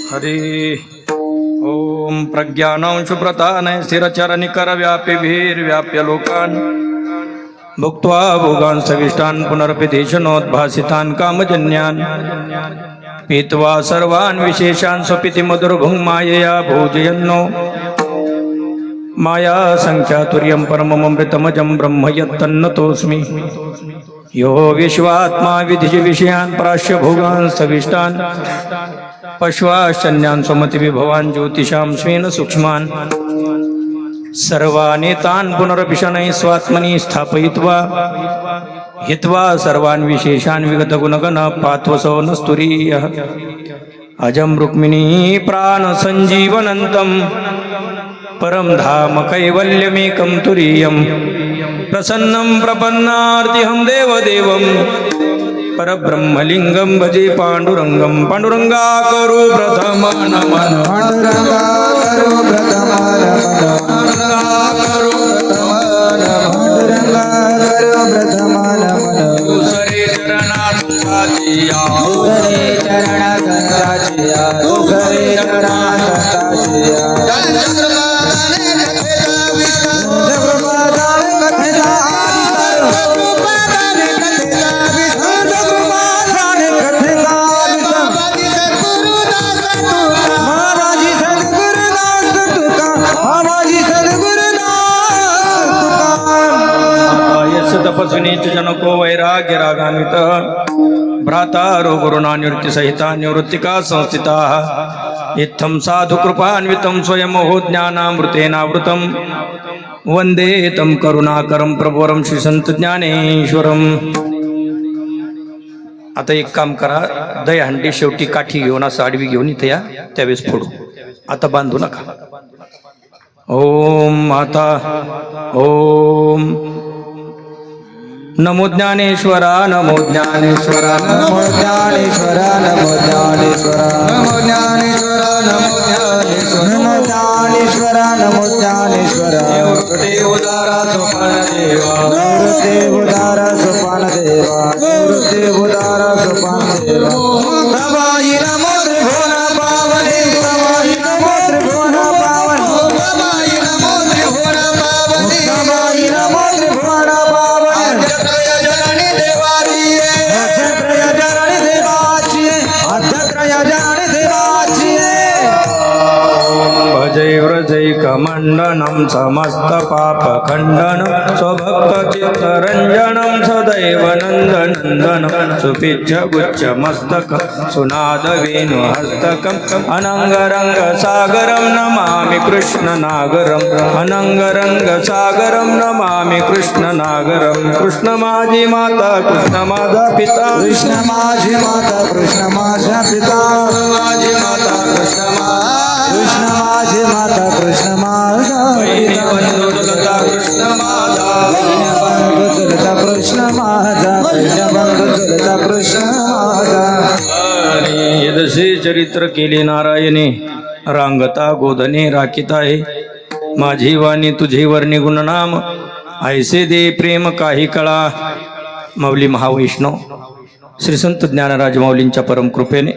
हरि ओम प्रज्ञानं सुप्रतानय स्थिरचरनिकर व्याप्य लोकान् भुक्त्वा भोगान् सविष्टान् पुनरपितेशनोद्भासितान् कामजन्यान् पीत्वा सर्वान् विशेषान् स्वपिति मधुरभुङ् मायया भोजयन्नो माया संख्यातुर्यं परममृतमजं ब्रह्म यत्तन्नतोऽस्मि यो विश्वात्मा विधिज विषयान् प्राश्य भोगान् सविष्टान् पश्वाश्चन्यान् स्वमतिविभवान् ज्योतिषां स्वेन सूक्ष्मान् सर्वाणि तान् पुनरपिशनैः स्वात्मनि स्थापयित्वा हित्वा सर्वान् विशेषान् विगतगुणगण पात्वसो न स्तुरीयः अजं रुक्मिणी प्राणसञ्जीवनन्तं परं धाम कैवल्यमेकं तुरीयं प्रसन्नं प्रपन्नार्तिहं देवदेवं परब्रह्मलिङ्गं भजे पाण्डुरङ्गं पाण्डुरङ्गाकरो प्रथमं नमः पांडुरंगाकरो प्रथमं पांडुरंगाकरो प्रथमं दुसरे चरणात साचिया दुसरे चरणात साचिया दुसरे चरणात साचिया तपस्विनीच जनको वैराग्य रागान्वित भ्राता गुरुणा निवृत्ति सहिता निवृत्तिका संस्थिता इत्थं साधु कृपान्वितं स्वयंहो ज्ञानामृतेनावृतं वंदे तं करुणाकरं प्रभुवरं श्री संत ज्ञानेश्वरम. आता एक काम करा, दहीहंडी शेवटी काठी घेऊन असं आडवी घेऊन इथे या, त्यावेळेस फोडू. आता बांधू नका. ओम माता ओम नमो ज्ञानेश्वरा नमो ज्ञानेश्वरा नमो ज्ञानेश्वरा नमो ज्ञानेश्वरा नमो ज्ञानेश्वरा नमो ज्ञानेश्वरा नमो ज्ञानेश्वरा नमो ज्ञानेश्वरा देवदारा सोपान देवा देवदारा सोपान देवा देवदारा सोपान देवा प्रभाई नमो त्रिभुवन पावने प्रभाई नमो त्रिभुवन पावने प्रभाई नमो त्रिभुवन पावने प्रभाई नमो त्रिभुवन पावने जननी देवाचिये जननी देवाचिये जननी देवाचिये भजै व्रजैकमण्डनं समस्त पापखण्डनं स्वभक्तचित्तरञ्जनं सदैव नन्दनन्दनं सुपिच्छ गुच्छमस्तकं सुनादवेणुहस्तकम् अनङ्गरङ्गसागरं नमामि कृष्णनागरम् अनङ्गरङ्गसागरं नमामि कृष्णनागरं. कृष्ण माझी माता कृष्ण माझा पिता कृष्ण माझी माता कृष्ण माझा पिता माझी माता कृष्ण कृष्ण माझी माता कृष्ण माझा पिता कृष्ण माझा चलता कृष्ण माझा चलता कृष्ण माझा. यदसे चरित्र केले नारायणे रांगता गोधने राखिता आहे माझी वाणी तुझे वर्णी गुणनाम ऐसे दे प्रेम काही कळा. माऊली महावैष्णव श्री संत ज्ञानराज माऊलींच्या परमकृपेने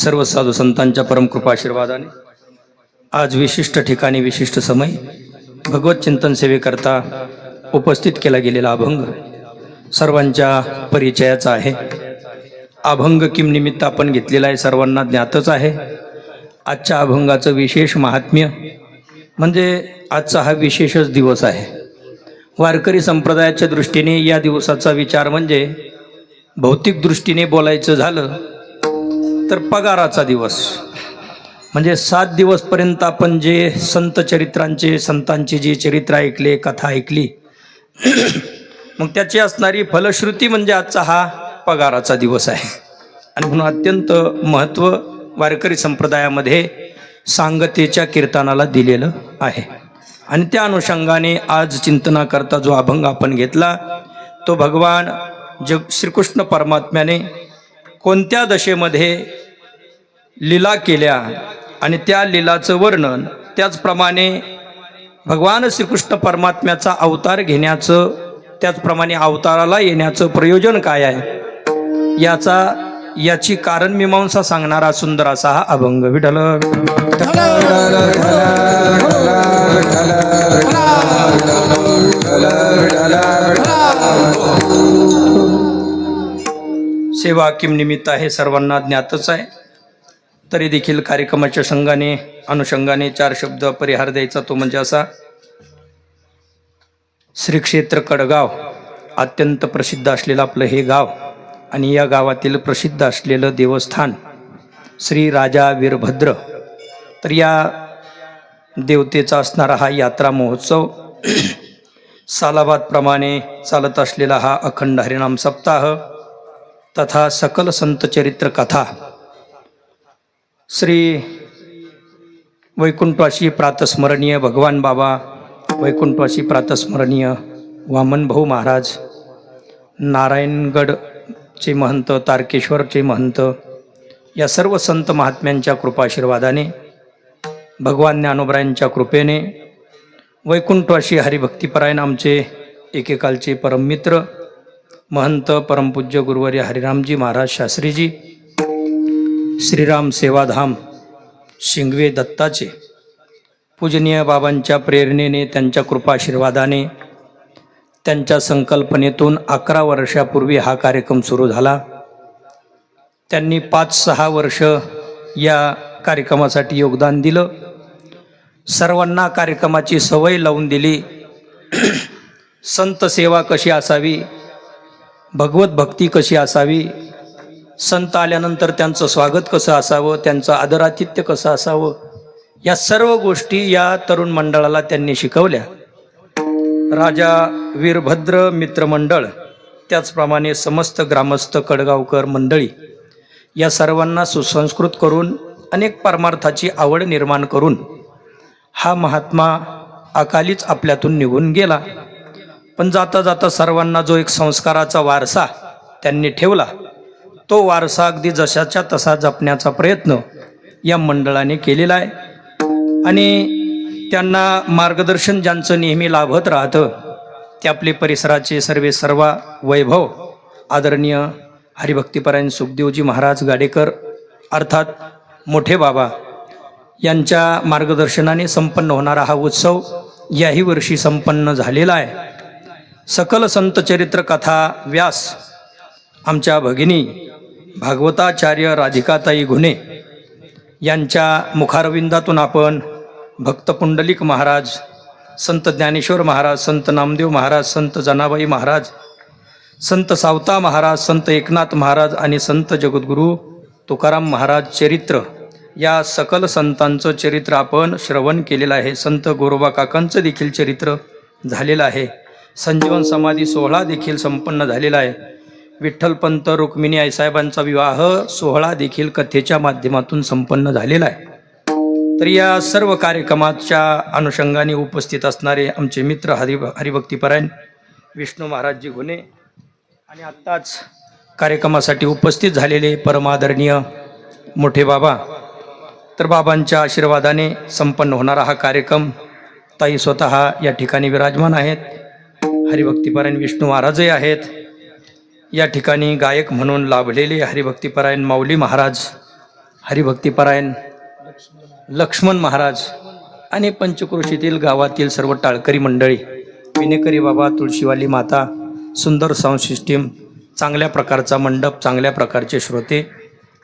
सर्व साधू संतांच्या परमकृपाशीर्वादाने आज विशिष्ट ठिकाणी विशिष्ट समय भगवत चिंतन सेवेकरता उपस्थित केला गेलेला अभंग सर्वांच्या परिचयाचा आहे. अभंग किम निमित्त आपण घेतलेला आहे सर्वांना ज्ञातच आहे. आजच्या अभंगाचं विशेष महात्म्य म्हणजे आजचा हा विशेषच दिवस आहे. वारकरी संप्रदायाच्या दृष्टीने या दिवसाचा विचार म्हणजे भौतिक दृष्टीने बोलायचं झालं तर पगाराचा दिवस. म्हणजे 7 दिवसपर्यंत आपण जे संत चरित्रांचे संतांची जी चरित्र ऐकले कथा ऐकली मग त्याची असणारी फलश्रुती म्हणजे आजचा हा पगाराचा दिवस आहे. आणि म्हणून अत्यंत महत्त्व वारकरी संप्रदायामध्ये सांगतेच्या कीर्तनाला दिलेलं आहे. आणि त्या अनुषंगाने आज चिंतनाकरता जो अभंग आपण घेतला तो भगवान श्रीकृष्ण परमात्म्याने कोणत्या दशेमध्ये लीला केल्या आणि त्या लीलाचं वर्णन, त्याचप्रमाणे भगवान श्रीकृष्ण परमात्म्याचा अवतार घेण्याचं, त्याचप्रमाणे अवताराला येण्याचं प्रयोजन काय आहे याची कारण मीमांसा सांगणारा सुंदर असा हा अभंग. विठ्ठल सेवा किम निमित्त आहे सर्वांना ज्ञातच आहे. तरी देखील कार्यक्रमाच्या अनुषंगाने 4 शब्द परिहार द्यायचा, तो म्हणजे असा. श्री क्षेत्र कडगाव अत्यंत प्रसिद्ध असलेलं आपलं हे गाव आणि या गावातील प्रसिद्ध असलेलं देवस्थान श्री राजा वीरभद्र. तर या देवतेचा असणारा हा यात्रा महोत्सव सालाबादप्रमाणे चालत असलेला हा अखंड हरिनाम सप्ताह तथा सकल संत चरित्र कथा श्री वैकुंठवासी प्रातस्मरणीय भगवान बाबा, वैकुंठवासी प्रातस्मरणीय वामनभाऊ महाराज, नारायणगडचे महंत, तारकेश्वरचे महंत, या सर्व संत महात्म्यांच्या कृपाशीर्वादाने, भगवान ज्ञानोबरायांच्या कृपेने, वैकुंठवासी हरिभक्तिपरायण आमचे एकेकालचे परममित्र महंत परमपूज्य गुरुवर्य हरिरामजी महाराज शास्त्रीजी, श्रीराम सेवाधाम शिंगवे दत्ताचे पूजनीय बाबांच्या प्रेरणेने, त्यांच्या कृपाशीर्वादाने, त्यांच्या संकल्पनेतून 11 वर्षापूर्वी हा कार्यक्रम सुरू झाला. त्यांनी 5-6 वर्ष या कार्यक्रमासाठी योगदान दिलं. सर्वांना कार्यक्रमाची सवय लावून दिली. संत सेवा कशी असावी, भगवत भक्ती कशी असावी, संत आल्यानंतर त्यांचं स्वागत कसं असावं, त्यांचं आदरातिथ्य कसं असावं, या सर्व गोष्टी या तरुण मंडळाला त्यांनी शिकवल्या. राजा वीरभद्र मित्रमंडळ, त्याचप्रमाणे समस्त ग्रामस्थ कडगावकर मंडळी, या सर्वांना सुसंस्कृत करून अनेक परमार्थाची आवड निर्माण करून हा महात्मा अकालीच आपल्यातून निघून गेला. पण जाता जाता सर्वांना जो एक संस्काराचा वारसा त्यांनी ठेवला, तो वारसा अगदी जशाच्या तसा जपण्याचा प्रयत्न या मंडळाने केलेला आहे. आणि त्यांना मार्गदर्शन ज्यांचं नेहमी लाभत राहतं ते आपले परिसराचे सर्व वैभव आदरणीय हरिभक्तिपरायण सुखदेवजी महाराज गाडेकर अर्थात मोठे बाबा यांच्या मार्गदर्शनाने संपन्न होणारा हा उत्सव याही वर्षी संपन्न झालेला आहे. सकल संत चरित्र कथा व्यास आमच्या भगिनी भागवताचार्य राधिकाताई घुणे यांच्या मुखारविंदातून आपण भक्त पुंडलिक महाराज, संत ज्ञानेश्वर महाराज, संत नामदेव महाराज, संत जनाबाई महाराज, संत सावता महाराज, संत एकनाथ महाराज आणि संत जगद्गुरू तुकाराम महाराज चरित्र, या सकल संतांचं चरित्र आपण श्रवण केलेलं आहे. संत गोरोबा काकांचं देखील चरित्र झालेलं आहे. संजीवन समाधी सोहळा देखील संपन्न झालेला आहे. विठ्ठलपंत रुक्मिणी आईसाहेबांचा विवाह सोहळा देखील कथेच्या माध्यमातून संपन्न झालेला आहे. तर या सर्व कार्यक्रमाच्या अनुषंगाने उपस्थित असणारे आमचे मित्र हरिभक्तिपरायण विष्णू महाराजजी घुणे आणि आत्ताच कार्यक्रमासाठी उपस्थित झालेले परमादरणीय मोठे बाबा. तर बाबांच्या आशीर्वादाने संपन्न होणारा हा कार्यक्रम, ताई स्वतः या ठिकाणी विराजमान आहेत, हरिभक्तिपरायण विष्णू महाराजही आहेत. या ठिकाणी गायक म्हणून लाभलेले हरिभक्तिपरायण माऊली महाराज, हरिभक्तिपरायण लक्ष्मण महाराज आणि पंचक्रोशीतील गावातील सर्व टाळकरी मंडळी, विनेकरी बाबा, तुळशीवाली माता, सुंदर साऊंड सिस्टीम, चांगल्या प्रकारचा मंडप, चांगल्या प्रकारचे श्रोते,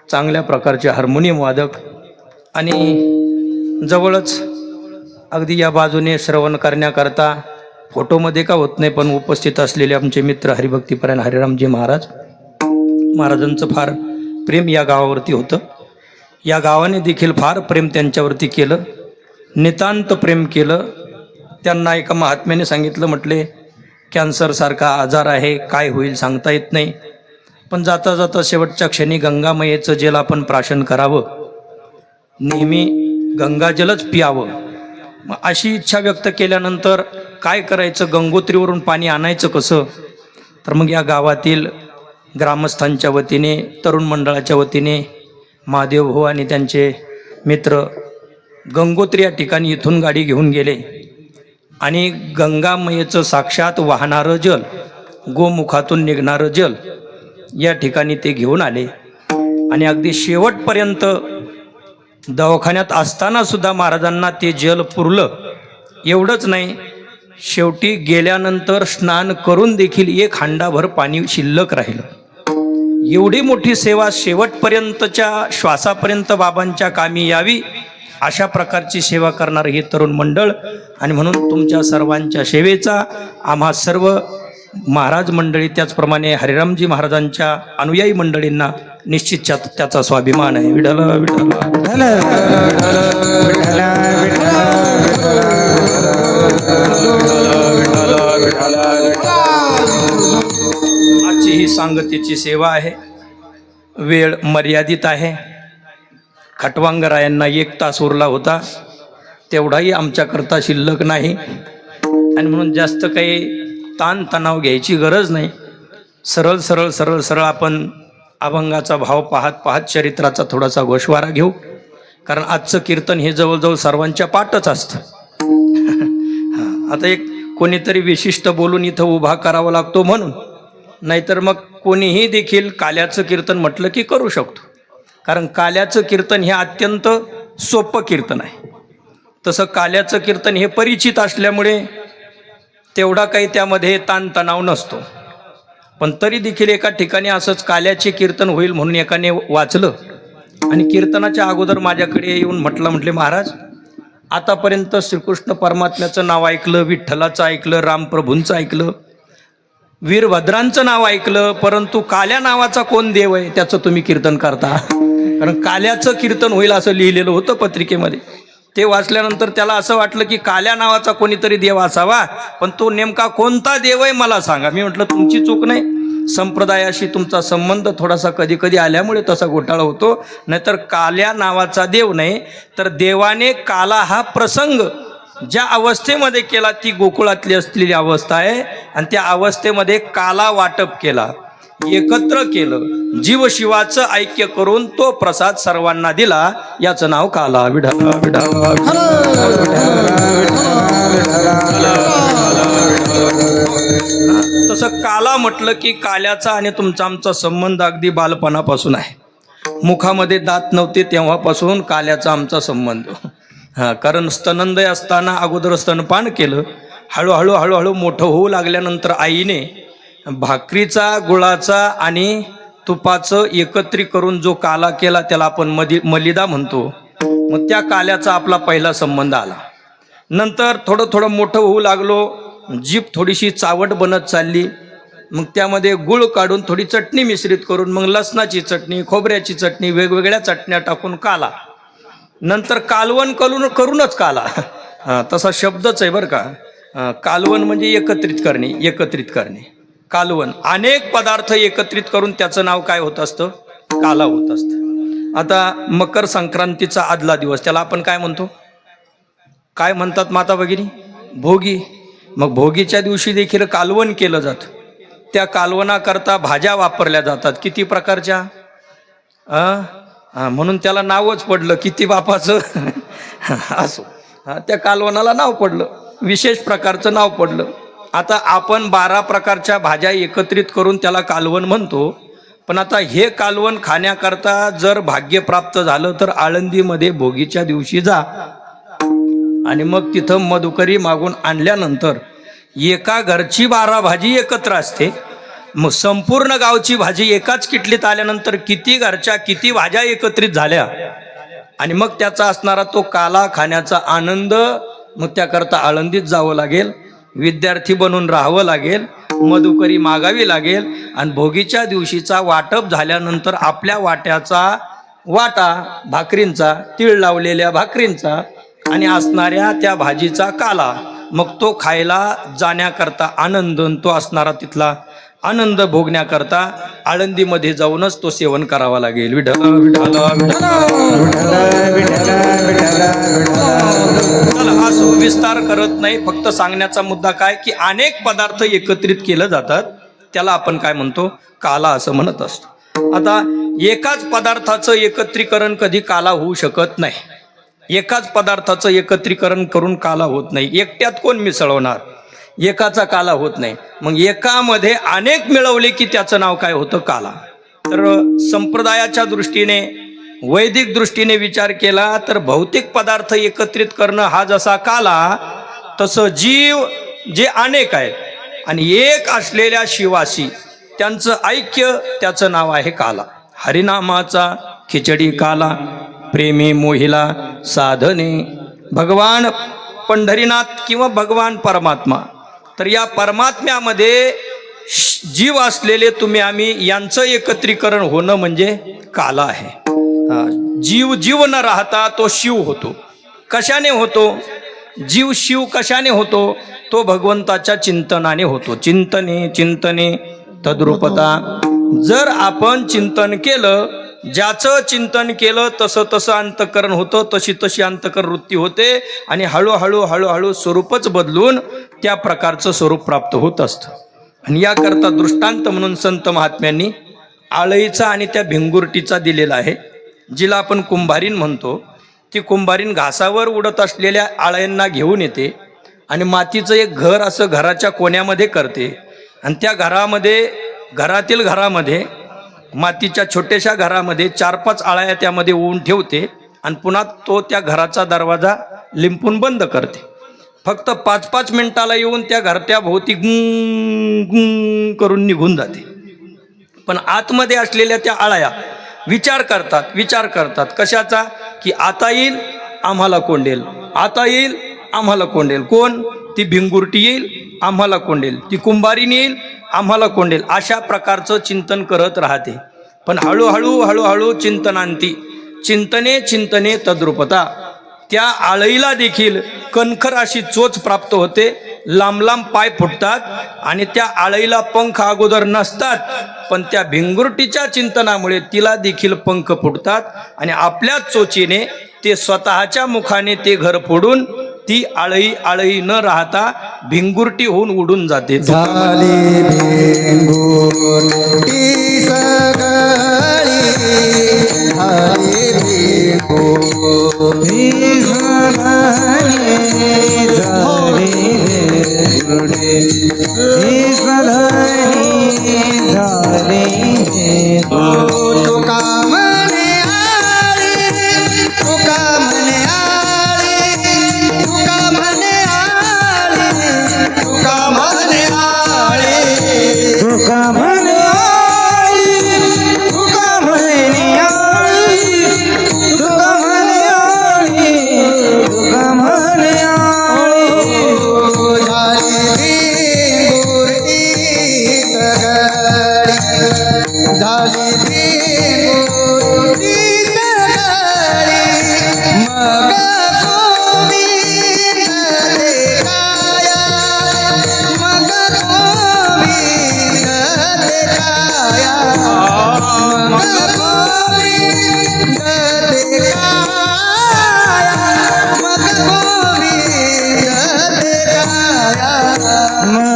चांगल्या प्रकारचे हार्मोनियम वादक आणि जवळच अगदी या बाजूने श्रवण करण्याकरता फोटोमध्ये का होत नाही पण उपस्थित असलेले आमचे मित्र हरिभक्तिपरायण हरिरामजी महाराजांचं फार प्रेम या गावावरती होतं. या गावाने देखील फार प्रेम त्यांच्यावरती केलं, नितांत प्रेम केलं. त्यांना एका महात्म्याने सांगितलं, म्हटले कॅन्सरसारखा आजार आहे, काय होईल सांगता येत नाही, पण जाता जाता शेवटच्या क्षणी गंगामयेचं जल आपण प्राशन करावं, नेहमी गंगाजलच पियावं. मग अशी इच्छा व्यक्त केल्यानंतर काय करायचं, गंगोत्रीवरून पाणी आणायचं कसं, तर मग या गावातील ग्रामस्थांच्या वतीने, तरुण मंडळाच्या वतीने महादेव भाऊ आणि त्यांचे मित्र गंगोत्री या ठिकाणी इथून गाडी घेऊन गेले आणि गंगामयेचं साक्षात वाहणारं जल, गोमुखातून निघणारं जल या ठिकाणी ते घेऊन आले आणि अगदी शेवटपर्यंत दवाखान्यात असताना सुद्धा महाराजांना ते जल पुरलं. एवढंच नाही, शेवटी गेल्यानंतर स्नान करून देखील एक हांडाभर पाणी शिल्लक राहिलं. एवढी मोठी सेवा शेवटपर्यंतच्या श्वासापर्यंत बाबांच्या कामी यावी अशा प्रकारची सेवा करणारं हे तरुण मंडळ. आणि म्हणून तुमच्या सर्वांच्या सेवेचा आम्हा सर्व महाराज मंडळी त्याचप्रमाणे हरिरामजी महाराजांच्या अनुयायी मंडळींना निश्चित त्याचा स्वाभिमान आहे. विठ्ठल विठ्ठल आजची ही सांगतेची सेवा आहे. वेळ मर्यादित आहे. खटवांगरायांना 1 तास उरला होता, तेवढाही आमच्याकरता शिल्लक नाही. आणि म्हणून जास्त काही ताणतणाव घ्यायची गरज नाही. सरळ सरळ सरळ सरळ आपण अभंगाचा भाव पाहत पाहत चरित्राचा थोडासा गोषवारा घेऊ. कारण आजचं कीर्तन हे जवळजवळ सर्वांच्या पाठच असतं. आता एक कोणीतरी विशिष्ट बोलून इथं उभा करावा लागतो म्हणून, नाहीतर मग कोणीही देखील काल्याचं कीर्तन म्हटलं की करू शकतो. कारण काल्याचं कीर्तन हे अत्यंत सोपं कीर्तन आहे. तसं काल्याचं कीर्तन हे परिचित असल्यामुळे तेवढा काही त्यामध्ये ताणतणाव नसतो. पण तरी देखील एका ठिकाणी असंच काल्याचे कीर्तन होईल म्हणून एकाने वाचलं आणि कीर्तनाच्या अगोदर माझ्याकडे येऊन म्हटले, महाराज आतापर्यंत श्रीकृष्ण परमात्म्याचं नाव ऐकलं, विठ्ठलाचं ऐकलं, रामप्रभूंचं ऐकलं, वीरभद्रांचं नाव ऐकलं, परंतु काल्या नावाचा कोण देव आहे त्याचं तुम्ही कीर्तन करता. कारण काल्याचं कीर्तन होईल असं लिहिलेलं होतं पत्रिकेमध्ये. ते वाचल्यानंतर त्याला असं वाटलं की काल्या नावाचा कोणीतरी देव असावा, पण तो नेमका कोणता देव आहे मला सांगा. मी म्हटलं तुमची चूक नाही, संप्रदायाशी तुमचा संबंध थोडासा कधी कधी आल्यामुळे तसा घोटाळा होतो. नाहीतर काल्या नावाचा देव नाही, तर देवाने काला हा प्रसंग ज्या अवस्थेमध्ये केला ती गोकुळातली असलेली अवस्था आहे. आणि त्या अवस्थेमध्ये काला वाटप केला, एकत्र केलं, जीवशिवाचं ऐक्य करून तो प्रसाद सर्वांना दिला. याचं नाव काला. विठ्ठल विठ्ठल. तसं काला म्हटलं की काल्याचा आणि तुमचा आमचा संबंध अगदी बालपणापासून आहे. मुखामध्ये दात नव्हते तेव्हापासून काल्याचा आमचा संबंध. कारण स्तनंदय असताना अगोदर स्तनपान केलं. हळूहळू हळूहळू मोठं होऊ लागल्यानंतर आईने भाकरीचा, गुळाचा आणि तुपाचं एकत्रित करून जो काला केला त्याला आपण मलिदा म्हणतो. मग त्या काल्याचा आपला पहिला संबंध आला. नंतर थोडं थोडं मोठं होऊ लागलो, जीभ थोडीशी चावट बनत चालली. मग त्यामध्ये गुळ काढून थोडी चटणी मिश्रित करून मग लसणाची चटणी, खोबऱ्याची चटणी, वेगवेगळ्या चटण्या टाकून काला. नंतर कालवण करूनच काला. तसा शब्दच आहे बरं का. कालवण म्हणजे एकत्रित करणे, एकत्रित करणे. कालवण अनेक पदार्थ एकत्रित करून त्याचं नाव काय होत असतं? काला होत असतं. आता मकर संक्रांतीचा आदला दिवस त्याला आपण काय म्हणतो? काय म्हणतात माता भगिनी? भोगी. मग भोगीच्या दिवशी देखील कालवण केलं जातं. त्या कालवणाकरता भाज्या वापरल्या जातात. किती प्रकारच्या? म्हणून त्याला नावच पडलं किती बापाचं असो. त्या कालवणाला नाव पडलं, विशेष प्रकारचं नाव पडलं. आता आपण 12 प्रकारच्या भाज्या एकत्रित करून त्याला कालवण म्हणतो. पण आता हे कालवण खाण्याकरता जर भाग्य प्राप्त झालं तर आळंदीमध्ये भोगीच्या दिवशी जा आणि मग तिथं मधुकरी मागून आणल्यानंतर एका घरची 12 भाजी एकत्र असते. मग संपूर्ण गावची भाजी एकाच किटलीत आल्यानंतर किती घरच्या किती भाज्या एकत्रित झाल्या आणि मग त्याचा असणारा तो काला खाण्याचा आनंद. मग त्याकरता आळंदीत जावं लागेल, विद्यार्थी बनून राहावं लागेल, मधुकरी मागावी लागेल आणि भोगीच्या दिवशीचा वाटप झाल्यानंतर आपल्या वाट्याचा वाटा भाकरींचा, तीळ लावलेल्या भाकरींचा आणि असणाऱ्या त्या भाजीचा काला, मग तो खायला जाण्याकरता आनंद, तो असणारा तिथला आनंद भोगण्याकरता आळंदीमध्ये जाऊनच तो सेवन करावा लागेल. विठ्ठल विठ्ठल चला हा विस्तार करत नाही, फक्त सांगण्याचा मुद्दा काय की अनेक पदार्थ एकत्रित केलं जातात, त्याला आपण काय म्हणतो? काला असं म्हणत असतो. आता एकाच पदार्थाचं एकत्रीकरण कधी काला होऊ शकत नाही. एकाच पदार्थाचं एकत्रीकरण करून काला होत नाही. एकट्यात कोण मिसळवणार? एकाचा काला होत नाही. मग एकामध्ये अनेक मिळवले की त्याचं नाव काय होतं? काला. तर संप्रदायाच्या दृष्टीने, वैदिक दृष्टीने विचार केला तर भौतिक पदार्थ एकत्रित करणं हा जसा काला, तसं जीव जे अनेक आहेत आणि एक असलेल्या शिवाशी त्यांचं ऐक्य, त्याचं नाव आहे काला. हरिनामाचा खिचडी काला, प्रेमी मोहिला साधने. भगवान पंढरीनाथ किंवा भगवान परमात्मा, तर या परमात्म्यामध्ये जीव असलेले तुम्ही आम्ही यांचं एकत्रीकरण होणं म्हणजे काला आहे. जीव जीव न राहता तो शिव होतो. कशाने होतो? जीव शिव कशाने होतो? तो भगवंताच्या चिंतनाने होतो. चिंतने चिंतने तद्रूपता. जर आपण चिंतन केलं, ज्याचं चिंतन केलं तसं तसं अंतःकरण होतं, तशी तशी अंतःकरण वृत्ती होते आणि हळूहळू हळूहळू स्वरूपच बदलून त्या प्रकारचं स्वरूप प्राप्त होत असतं. आणि याकरता दृष्टांत म्हणून संत महात्म्यांनी आळईचा आणि त्या भिंगुरटीचा दिलेला आहे. जिला आपण कुंभारीन म्हणतो, ती कुंभारीन घासावर उडत असलेल्या आळयांना घेऊन येते आणि मातीचं एक घर असं घराच्या कोण्यामध्ये करते आणि त्या घरातील घरामध्ये मातीच्या छोट्याशा घरामध्ये 4-5 आळ्या त्यामध्ये ओवून ठेवते आणि पुन्हा तो त्या घराचा दरवाजा लिंपून बंद करते. फक्त 5-5 मिनिटाला येऊन त्या घरट्या भोवती गुंग गुंग करून निघून जाते. पण आतमध्ये असलेल्या त्या आळ्या विचार करतात कशाचा? की आता येईल आम्हाला कोंडेल, आता येईल आम्हाला कोंडेल. कोण? ती भिंगुरटी येईल आम्हाला कोंडेल, ती कुंभारीन येईल आम्हाला कोंडेल. अशा प्रकारचं चिंतन करत राहते. पण हळूहळू चिंतनांती. चिंतने चिंतने तद्रूपता. त्या आळईला देखील कणखर अशी चोच प्राप्त होते, लांब लांब पाय फुटतात आणि त्या आळईला पंख अगोदर नसतात, पण त्या भिंगुरटीच्या चिंतनामुळे तिला देखील पंख फुटतात आणि आपल्याच चोचीने ते स्वतःच्या मुखाने ते घर फोडून ती आळई न राहता भिंगुरटी होऊन उडून जाते. झाली भिंगुरटी सगळी, झाली भिंगुरटी सगळी, झाली भिंगुरटी सगळी, झाली भिंगुरटी. तुका म्हणे आळी, तुका म्हणे आळी, तुका म्हणे आळी, तुका म्हणे आळी, तुका म्हणे आळी, तुका म्हणे आळी, तुका म्हणे आळी, तुका म्हणे आळी. झाली भिंगुरटी सगळी, झाली भिंगुरटी सगळी, मग गोविंद देखाया, मग गोविंद देखाया, मग गोविंद देखाया, मग गोविंद देखाया, मग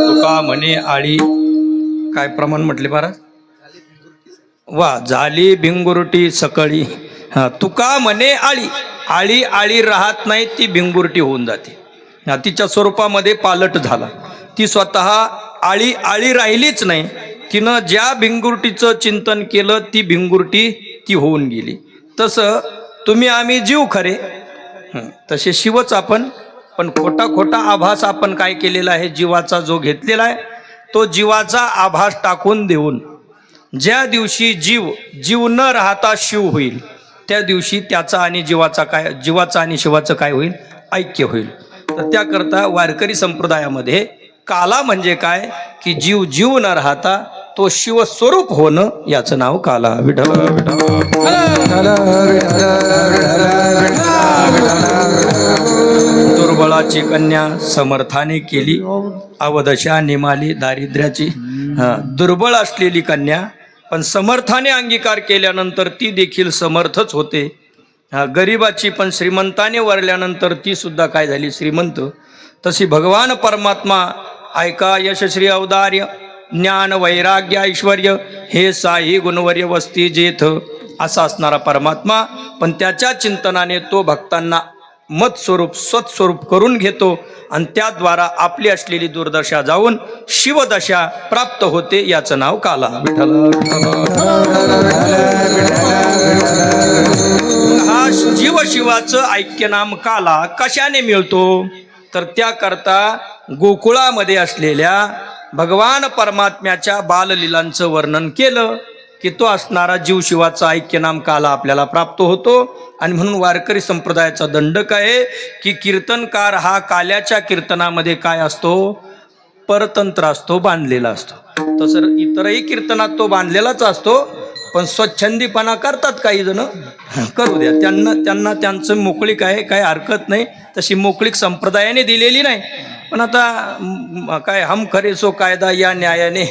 तुका म्हणे आळी. काय प्रमाण म्हटले महाराज? वा. झाली भिंगुरटी सकळी. तुका म्हणे आळी. आळी राहत नाही, ती भिंगुरटी होऊन जाते. तिच्या स्वरूपामध्ये पालट झाला. ती स्वतः आळी राहिलीच नाही. तिनं ज्या भिंगुरटीचं चिंतन केलं ती भिंगुरटी ती होऊन गेली. तसं तुम्ही आम्ही जीव खरे, तसे शिवच आपण. पण खोटा आभास आपण काय केलेला आहे? जीवाचा जो घेतलेला आहे तो जीवाचा आभास टाकून देऊन ज्या दिवशी जीव न राहता शिव होईल, त्या दिवशी त्याचा आणि जीवाचा आणि शिवाचं काय होईल? ऐक्य होईल. तर त्याकरता वारकरी संप्रदायामध्ये काला म्हणजे काय? की जीव न राहता तो शिवस्वरूप होणं, याचं नाव काला. विठ्ठल दुर्बळाची कन्या समर्थाने केली, अवदशा निमाली दारिद्र्याची. दुर्बळ असलेली कन्या, पण समर्थाने अंगीकार केल्यानंतर ती देखील समर्थच होते. गरिबाची पण श्रीमंताने वरल्यानंतर ती सुद्धा काय झाली, श्रीमंत. तशी भगवान परमात्मा ऐका यशश्री औदार्य ज्ञान वैराग्य ऐश्वर्य हे साई गुणवर्य वस्ती जेथ असा असणारा परमात्मा, पण त्याच्या चिंतनाने तो भक्तांना मत स्वरूप सत्स्वरूप करून घेतो आणि त्याद्वारा आपली असलेली दुर्दशा जाऊन शिवदशा प्राप्त होते. याचं नाव काला. हा जीव शिवाचं ऐक्य नाम काला कशाने मिळतो, तर त्याकरता गोकुळामध्ये असलेल्या भगवान परमात्म्याच्या बाललीलांचं वर्णन केलं की तो असणारा जीव शिवाचा ऐक्य नाम काला आपल्याला प्राप्त होतो. आणि म्हणून वारकरी संप्रदायाचा दंडक आहे की कीर्तनकार हा काल्याच्या कीर्तनामध्ये काय असतो, परतंत्र असतो, बांधलेला असतो. तसं इतरही कीर्तनात तो बांधलेलाच असतो, पण स्वच्छंदीपणा करतात काही जण, करू द्या, त्यांना त्यांचं मोकळीक आहे, काय हरकत नाही. तशी मोकळीक संप्रदायाने दिलेली नाही. पण आता काय हम खरे सो कायदा या न्यायाने,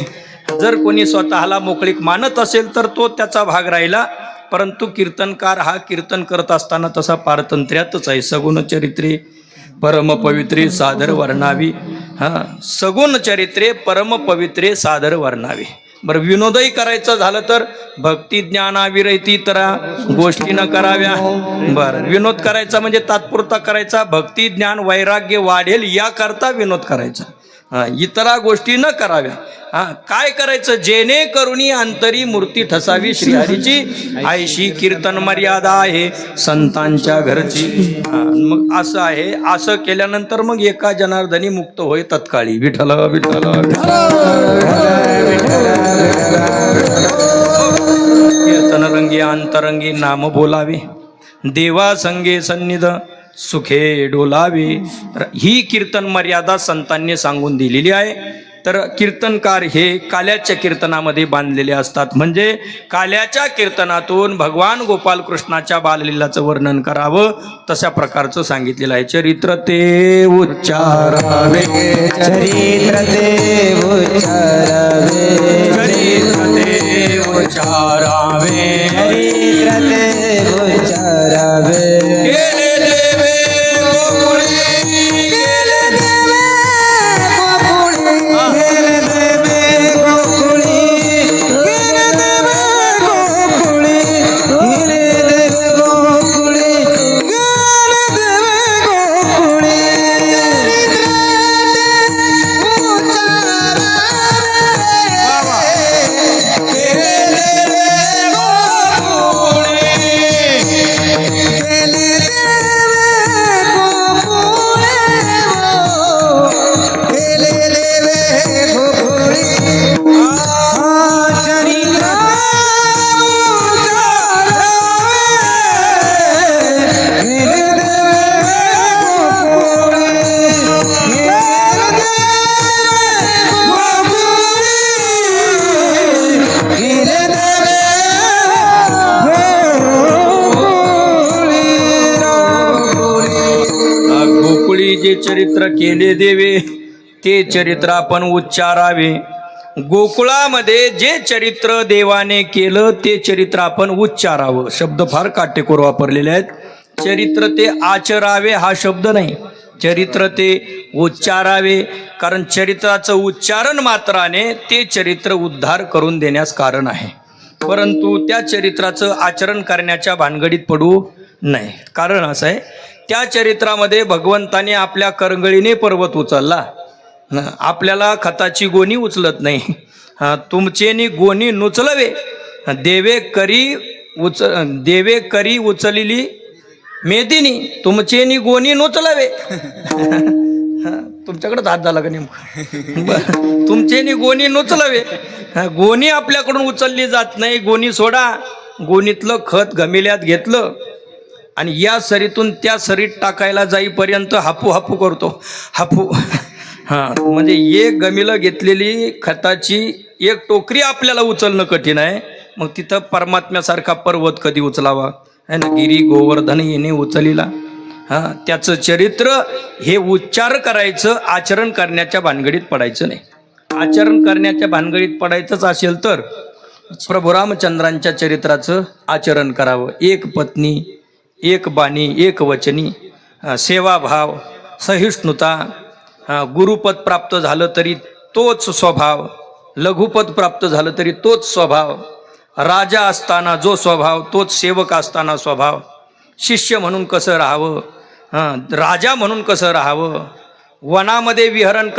जर कोणी स्वतःला मोकळीक मानत असेल तर तो त्याचा भाग राहिला. परंतु कीर्तनकार हा कीर्तन करत असताना तसा पारतंत्र्यातच आहे. सगुण चरित्रे परम पवित्रे सादर वर्णावी. सगुण चरित्रे परम पवित्रे सादर वर्णावी. बरं, विनोदही करायचं झालं तर भक्ती ज्ञानाविरहिती तरा गोष्टी न कराव्या. बरं, विनोद करायचा म्हणजे तात्पुरता करायचा, भक्ती ज्ञान वैराग्य वाढेल याकरता विनोद करायचा, इतरा गोष्टी न कराव्या. काय करायचं, जेणेकरुणी अंतरी मूर्ती ठसावी श्रीहरीची, आयशी कीर्तन मर्यादा आहे संतांच्या घरची. मग असं आहे. असं केल्यानंतर मग एका जनार्दनी मुक्त होय तत्काळी. विठ्ठल विठ्ठल कीर्तन रंगी अंतरंगी नाम बोलावे, देवा संगे सन्निध सुखे डोलावे. ही कीर्तन मर्यादा संतांनी सांगून दिलेली आहे. तर कीर्तनकार हे काल्याच्या कीर्तनामध्ये बांधलेले असतात. म्हणजे काल्याच्या कीर्तनातून भगवान गोपाल कृष्णाच्या बाललीलाचं वर्णन करावं तशा प्रकारचं सांगितलेलं आहे. चरित्र ते उच्चारावे, चरित्र ते उच्चारावे, चरित्र ते उच्चारावे, चरित्र ते उच्चारावे. गेले देवे गोकुळी, गेले देवे गोकुळी, गेले देवे गोकुळी, गेले देवे गोकुळी, गेले देवे गोकुळी, गेले देवे गोकुळी. जे चरित्र केले देवे ते चरित्र आपण उच्चारावे. गोकुळामध्ये जे चरित्र देवाने केलं ते चरित्र आपण उच्चारावं. शब्द फार काटेकोर वापरलेले आहेत. चरित्र ते आचरावे हा शब्द नाही, चरित्र ते उच्चारावे. कारण चरित्राचं उच्चारण मात्राने ते चरित्र उद्धार करून देण्यास कारण आहे. परंतु त्या चरित्राचं आचरण करण्याच्या भानगडीत पडू नये. कारण असं आहे, त्या चरित्रामध्ये भगवंताने आपल्या करंगळीने पर्वत उचलला, आपल्याला खताची गोणी उचलत नाही. तुमचेनी गोणी नुचलवे, देवे करी उचलिली मेदिनी, तुमचेनी गोणी नुचलवे. तुमच्याकडेच हात झाला का नेमकं? तुमचेनी गोणी नुचलवे. गोणी आपल्याकडून उचलली जात नाही. गोणी सोडा, गोणीतलं खत घमिल्यात घेतलं आणि या सरीतून त्या सरीत टाकायला जाईपर्यंत हापू हापू करतो. हापू म्हणजे एक गमिलं घेतलेली खताची एक टोकरी आपल्याला उचलणं कठीण आहे. मग तिथं परमात्म्यासारखा पर्वत कधी उचलावा है ना. गिरी गोवर्धन येणे उचलीला. त्याचं चरित्र हे उच्चार करायचं, आचरण करण्याच्या भानगडीत पडायचं नाही. आचरण करण्याच्या भानगडीत पडायचंच असेल तर प्रभू रामचंद्रांच्या चरित्राचं आचरण करावं. एक पत्नी, एक बाणी, एक वचनी, सेवाभाव, सहिष्णुता, गुरुपद प्राप्त झालं तरी तोच स्वभाव, लघुपद प्राप्त झालं तरी तोच स्वभाव, राजा असताना जो स्वभाव तोच सेवक असताना स्वभाव, शिष्य म्हणून कसं राहावं, राजा म्हणून कसं राहावं, वनामध्ये विहरण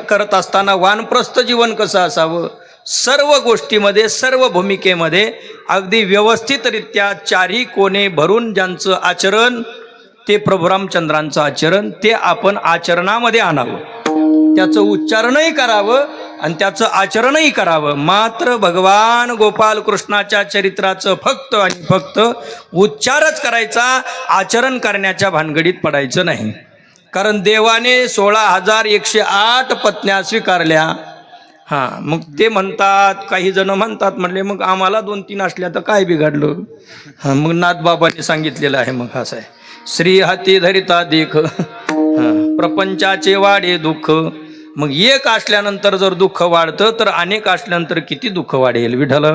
करत असताना वानप्रस्थ जीवन कसं असावं, सर्व गोष्टीमध्ये सर्व भूमिकेमध्ये अगदी व्यवस्थितरित्या चारही कोणे भरून ज्यांचं आचरण ते प्रभू रामचंद्रांचं आचरण ते आपण आचरणामध्ये आणावं. त्याचं उच्चारणही करावं आणि त्याचं आचरणही करावं. मात्र भगवान गोपाल कृष्णाच्या चरित्राचं फक्त आणि फक्त उच्चारच करायचा, आचरण करण्याच्या भानगडीत पडायचं नाही. कारण देवाने 16,108 पत्न्या स्वीकारल्या. मग ते म्हणतात, काही जण म्हणतात, म्हणले मग आम्हाला 2-3 असल्या तर काय बिघडलं. मग नाथबाबांनी सांगितलेलं आहे, मग असं आहे, श्री हाती धरिता देख, प्रपंचाचे वाढे दुःख. मग एक असल्यानंतर जर दुःख वाढतं तर अनेक असल्यानंतर किती दुःख वाढेल. विठ्ठल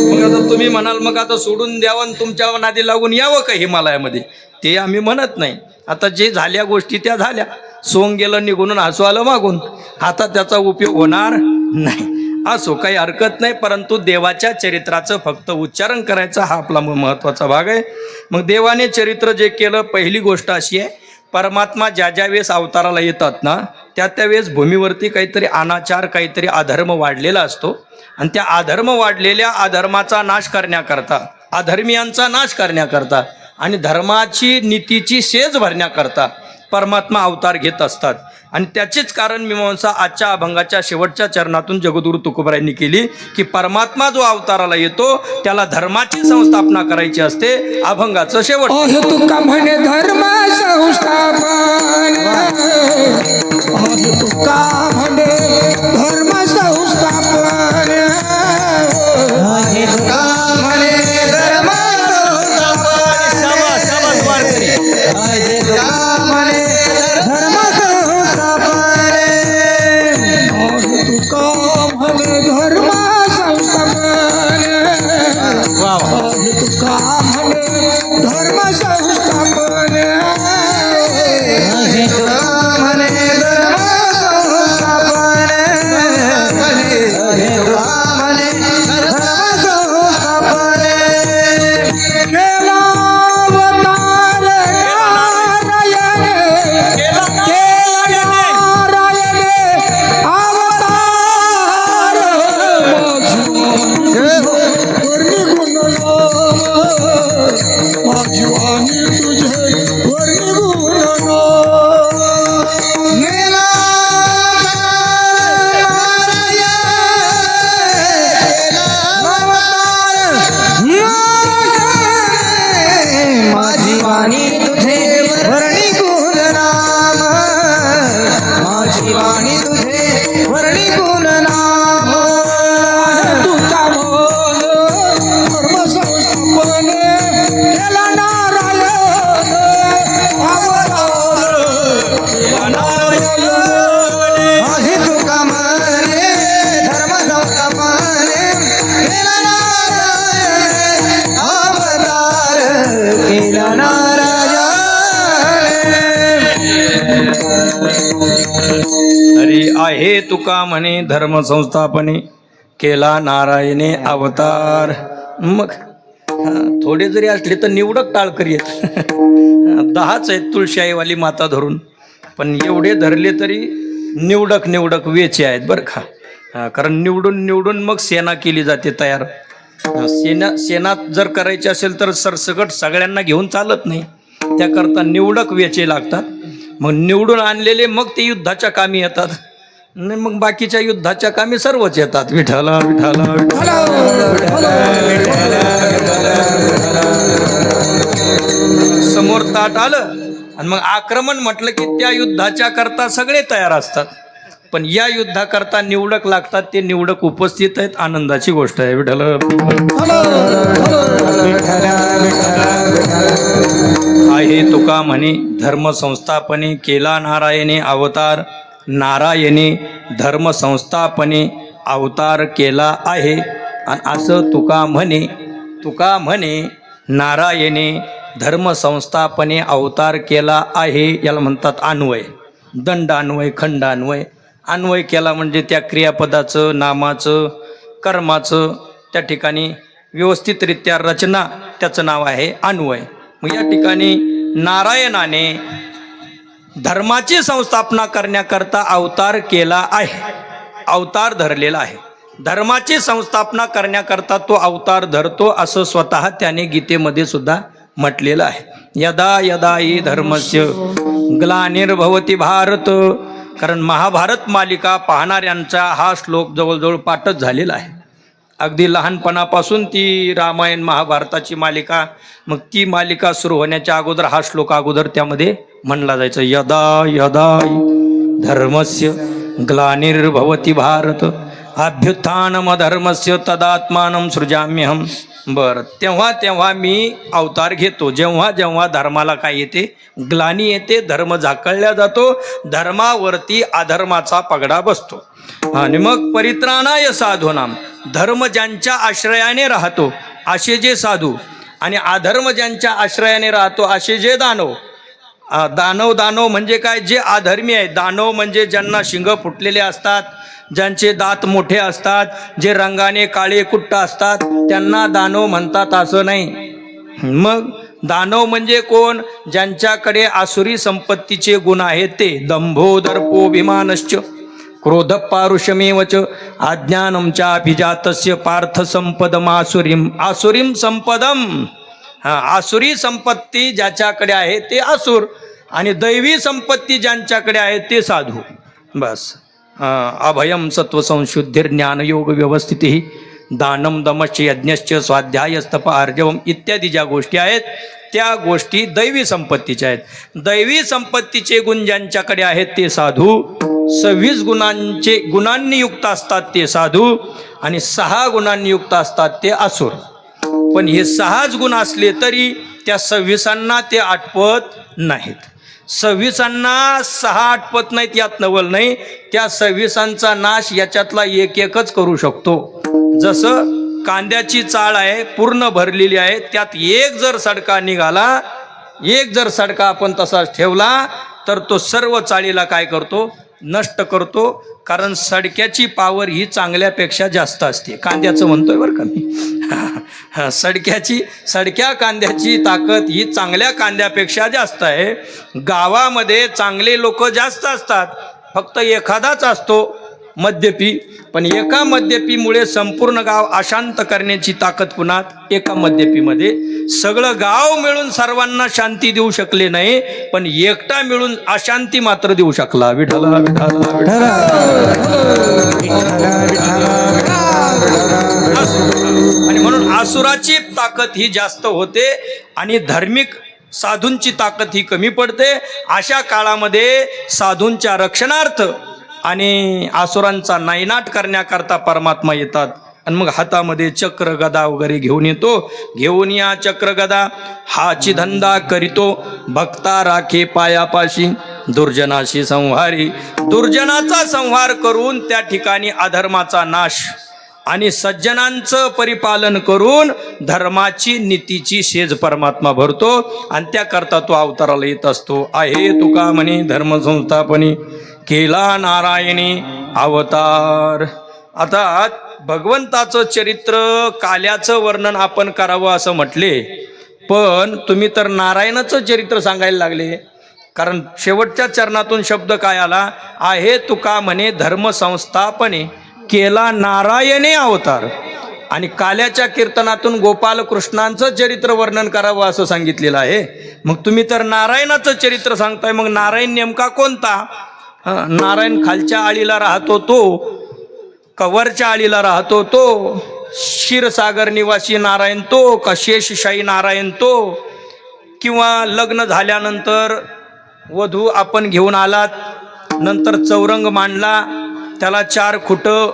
मग आता तुम्ही म्हणाल मग आता सोडून द्यावं तुमच्या नादी लागून यावं का हिमालयामध्ये, ते आम्ही म्हणत नाही. आता जे झाल्या गोष्टी त्या झाल्या, सोंग गेलं निघून हसू आलं मागून, आता त्याचा उपयोग होणार नाही. असो, काही हरकत नाही, परंतु देवाच्या चरित्राचं फक्त उच्चारण करायचा हा आपला महत्त्वाचा भाग आहे. मग देवाने चरित्र जे केलं, पहिली गोष्ट अशी आहे, परमात्मा ज्या ज्या वेळेस अवताराला येतात ना, त्या त्यावेळेस भूमीवरती काहीतरी अनाचार, काहीतरी अधर्म वाढलेला असतो आणि त्या अधर्म वाढलेल्या अधर्माचा नाश करण्याकरता, अधर्मियांचा नाश करण्याकरता आणि धर्माची नीतीची सेज भरण्याकरता परमात्मा अवतार घेत असतात. आणि त्याचेच कारण मीमांसा आजच्या अभंगाच्या शेवटच्या चरणातून जगद्गुरु तुकोबारायांनी केली की परमात्मा जो अवताराला येतो त्याला धर्माची संस्थापना करायची असते. अभंगाचं शेवट तुका म्हणे धर्म संस्थापन, तुका म्हणे धर्म संस्थापन, तुका म्हणे धर्म आहे तुका म्हणे धर्म संस्थापने, केला नारायणे अवतार. मग थोडे जरी असले तर निवडक टाळकरी आहेत. 10च आहेत तुळशीआईवाली माता धरून, पण एवढे धरले तरी निवडक वेचे आहेत बरं का. कारण निवडून मग सेना केली जाते तयार. सेना जर करायची असेल तर सरसकट सगळ्यांना घेऊन चालत नाही, त्याकरता निवडक वेचे लागतात. मग निवडून आणलेले मग ते युद्धाच्या कामी येतात, नाही मग बाकीच्या युद्धाच्या कामी सर्वच येतात. विठ्ठला विठ्ठला विठ्ठला समोर ताट आलं आणि मग आक्रमण म्हटलं की त्या युद्धाच्या करता सगळे तयार असतात, पण या युद्धाकरता निवडक लागतात. ते निवडक उपस्थित आहेत, आनंदाची गोष्ट आहे. विठ्ठल आहे तुका म्हणे धर्म संस्थापने, केला नारायणे अवतार. नारायणी धर्मसंस्थापने अवतार केला आहे. आणि असं तुका म्हणे नारायणी धर्मसंस्थापने अवतार केला आहे. याला म्हणतात अन्वय, दंडान्वय, खंडान्वय. अन्वय केला म्हणजे त्या क्रियापदाचं, नामाचं, कर्माचं त्या ठिकाणी व्यवस्थितरित्या रचना, त्याचं नाव आहे अन्वय. मग या ठिकाणी नारायणाने धर्माची संस्थापना करण्याकरता अवतार केला आहे, अवतार धरलेला आहे. धर्माची संस्थापना करण्याकरता तो अवतार धरतो असं स्वतः त्याने गीतेमध्ये सुद्धा म्हटलेलं आहे. यदा यदा हि धर्मस्य ग्लानिर्भवति भारत. कारण महाभारत मालिका पाहणाऱ्यांचा हा श्लोक जवळजवळ पाठच झालेला आहे. अगदी लहानपणापासून ती रामायण महाभारताची मालिका, मग ती मालिका सुरू होण्याच्या अगोदर हा श्लोक अगोदर त्यामध्ये म्हणला जायचं. यदा यदा धर्मस्य ग्लानिर्भवति भारत अभ्युत्थानमधर्मस्य तदात्मानं सृजाम्यहम. बरं, तेव्हा तेव्हा मी अवतार घेतो. जेव्हा जेव्हा धर्माला काय येते, ग्लानी येते, धर्म झाकळला जातो, धर्मावरती अधर्माचा पगडा बसतो. आणि मग परित्राणाय साधूनाम, धर्म ज्यांच्या आश्रयाने राहतो असे जे साधू, आणि अधर्म ज्यांच्या आश्रयाने राहतो असे जे दानव. दानव म्हणजे काय, जे अधर्मी आहे. दानव म्हणजे ज्यांना शिंग फुटलेले असतात, ज्यांचे दात मोठे असतात, जे रंगाने काळे कुट्ट असतात, त्यांना दानव म्हणतात असं नाही. मग दानव म्हणजे कोण, ज्यांच्याकडे आसुरी संपत्तीचे गुण आहेत ते. दंभो दर्पोभिमानश्च क्रोध पारुषमेवच अज्ञानं चाभिजातस्य पार्थ संपदम आसुरीम. आसुरीम संपदम, आसुरी संपत्ती ज्याच्याकडे आहे ते आसुर, आणि दैवी संपत्ती ज्यांच्याकडे आहे ते साधू. बस. अभयम सत्वसंशुद्धिर ज्ञानयोग व्यवस्थिती दानम दमश्च यज्ञश्च स्वाध्यायस्तप आर्जवम इत्यादी ज्या गोष्टी आहेत त्या गोष्टी दैवी संपत्तीच्या आहेत. दैवी संपत्तीचे गुण ज्यांच्याकडे आहेत ते साधू. 26 गुणांनी युक्त असतात ते साधू, आणि 6 गुणांनी युक्त असतात ते असुर. पण हे 6च गुण असले तरी त्या 26 ते आटपत नाहीत. 26 6 आटपत नाहीत, यात नवल नाही. त्या 26 नाश याच्यातला एकच करू शकतो. जसं कांद्याची चाळ आहे, पूर्ण भरलेली आहे, त्यात एक जर सडका निघाला, एक जर सडका आपण तसाच ठेवला तर तो सर्व चाळीला काय करतो, नष्ट करतो. कारण सडक्याची पावर ही चांगल्यापेक्षा जास्त असते. कांद्याचं म्हणतोय बरं का मी. सडक्या कांद्याची ताकद ही चांगल्या कांद्यापेक्षा जास्त आहे. गावामध्ये चांगले लोक जास्त असतात, फक्त एखादाच असतो मद्यपी. पण एका मद्यपीमुळे संपूर्ण गाव अशांत करण्याची ताकद कुणात, एका मद्यपीमध्ये. सगळं गाव मिळून सर्वांना शांती देऊ शकले नाही, पण एकटा मिळून अशांती मात्र देऊ शकला. विठला विठला विठला. आणि म्हणून आसुराची ताकद ही जास्त होते आणि धार्मिक साधूंची ताकद ही कमी पडते. अशा काळामध्ये साधूंच्या रक्षणार्थ आणि आसुरांचा नायनाट करण्याकरता परमात्मा येतात. आणि मग हातामध्ये चक्र गदा वगैरे घेऊन येतो. घेऊन या चक्र गदा, हाची धंदा करीतो, भक्ता राखे पायापाशी, दुर्जनाशी संहारी. दुर्जनाचा संहार करून त्या ठिकाणी अधर्माचा नाश, आणि सज्जनांचं परिपालन करून धर्माची नीतीची शेज परमात्मा भरतो. आणि त्याकरता तो अवताराला येत असतो. आहे तुका म्हणे धर्मसंस्थापनी केला नारायणी अवतार. आता भगवंताचं चरित्र, काल्याचं वर्णन आपण करावं असं म्हटले, पण तुम्ही तर नारायणाचं चरित्र सांगायला लागले. कारण शेवटच्या चरणातून शब्द काय आला, आहे तुका म्हणे धर्मसंस्थापने केला नारायणे अवतार. आणि काल्याच्या कीर्तनातून गोपाल कृष्णांचं चरित्र वर्णन करावं असं सांगितलेलं आहे. मग तुम्ही तर नारायणाचं चरित्र सांगताय, मग नारायण नेमका कोणता? नारायण खालच्या आळीला राहतो तो, कवरच्या आळीला राहतो तो, क्षीरसागर निवासी नारायण तो, का शेषशाही नारायण तो, किंवा लग्न झाल्यानंतर वधू आपण घेऊन आलात, नंतर चौरंग मांडला, त्याला 4 खुटं,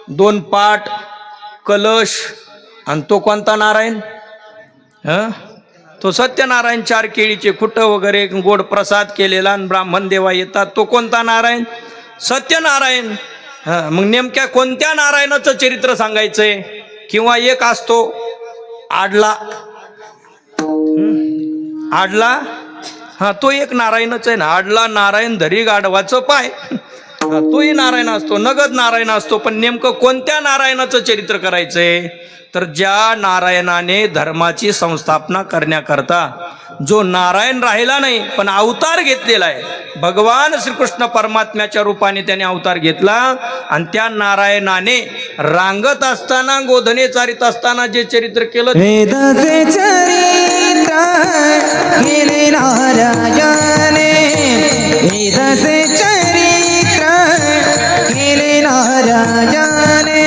2 पाट, कलश, आणि तो कोणता नारायण? तो सत्यनारायण. 4 केळीचे खुटं वगैरे, गोड प्रसाद केलेला, आणि ब्राह्मण देवा येतात, तो कोणता नारायण? सत्यनारायण. मग नेमक्या कोणत्या नारायणाचं चरित्र सांगायचंय? किंवा एक असतो आडला, आडला, हा तो एक नारायणच आहे ना. आडला नारायण धरी गाढवाचं पाय, तोही नारायण असतो, नगद नारायण असतो. पण नेमकं कोणत्या नारायणाचं चरित्र करायचंय? तर ज्या नारायणाने धर्माची संस्थापना करण्याकरता जो नारायण राहिला नाही पण अवतार घेतलेला आहे, भगवान श्रीकृष्ण परमात्म्याच्या रूपाने त्याने अवतार घेतला. आणि त्या नारायणाने रांगत असताना, गोधने चारित असताना जे चरित्र केलं, वेदाचे चरित्र केले नारायणे, वेदाचे चरित्र केले नारायणे,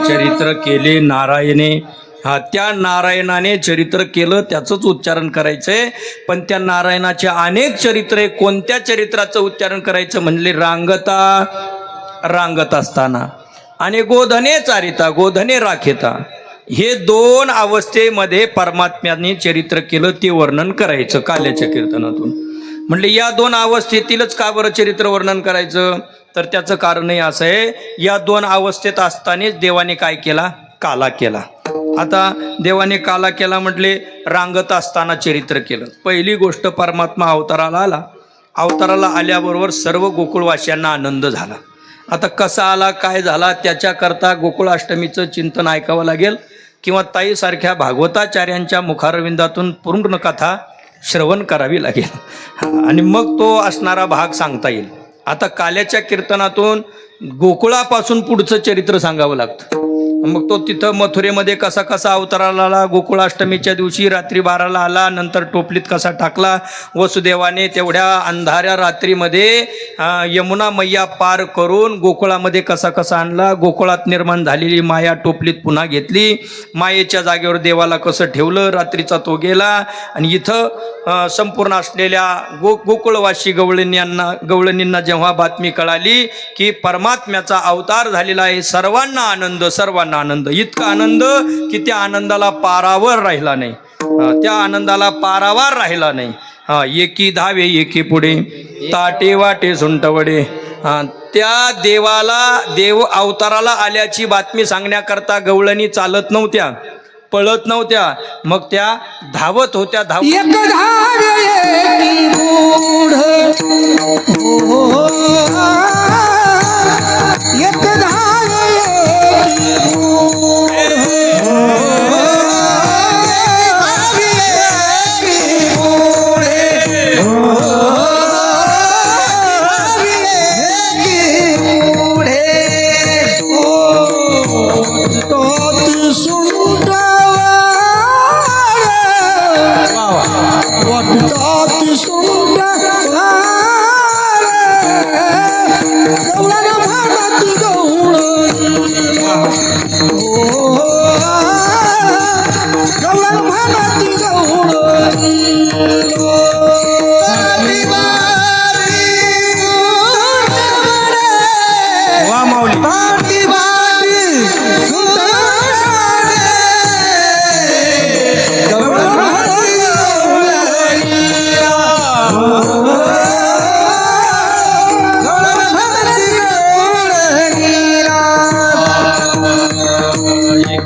चरित्र केले नारायणे. त्या नारायणाने चरित्र केलं त्याचंच उच्चारण करायचंय. पण त्या नारायणाचे अनेक चरित्र आहे. कोणत्या चरित्राचं उच्चारण करायचं म्हणले? रांगता, रांगत असताना, आणि गोधने चारिता, गोधने राखिता, हे दोन अवस्थेमध्ये परमात्म्याने चरित्र केलं ते वर्णन करायचं काल्याच्या कीर्तनातून. म्हणले या दोन अवस्थेतीलच का बरं चरित्र वर्णन करायचं? तर त्याचं कारणही असं आहे, या दोन अवस्थेत असतानाच देवाने काय केला? काला केला. आता देवाने काला केला म्हटले रांगत असताना चरित्र केलं. पहिली गोष्ट, परमात्मा अवताराला आला. अवताराला आल्याबरोबर सर्व गोकुळवासियांना आनंद झाला. आता कसा आला, काय झाला, त्याच्याकरता गोकुळाष्टमीचं चिंतन ऐकावं लागेल किंवा ताईसारख्या भागवताचार्यांच्या मुखारविंदातून पूर्ण कथा श्रवण करावी लागेल आणि मग तो असणारा भाग सांगता येईल. आता काल्याच्या कीर्तनातून गोकुळापासून पुढचं चरित्र सांगावं लागतं. मग तो तिथं मथुरेमध्ये कसा कसा अवताराला आला, गोकुळाष्टमीच्या दिवशी रात्री 12ला आला, नंतर टोपलीत कसा टाकला वसुदेवाने, तेवढ्या अंधाऱ्या रात्रीमध्ये यमुना मैया पार करून गोकुळामध्ये कसा कसा आणला, गोकुळात निर्माण झालेली माया टोपलीत पुन्हा घेतली, मायेच्या जागेवर देवाला कसं ठेवलं, रात्रीचा तो गेला. आणि इथं संपूर्ण असलेल्या गोकुळवासी गवळणींना जेव्हा बातमी कळाली की परमात्म्याचा अवतार झालेला आहे, सर्वांना आनंद, सर्वांना आनंद, इतका आनंद की त्या आनंदाला पारावर राहिला नाही, त्या आनंदाला पारावार राहिला नाही. एकी धावे एकी पुढे, ताटे वाटे सुंटवडे. त्या देव अवताराला आल्याची बातमी सांगण्याकरता गवळणी चालत नव्हत्या, पळत नव्हत्या, मग त्या धावत होत्या. एक धावे एकी पुढे, एक धावे एकी पुढे,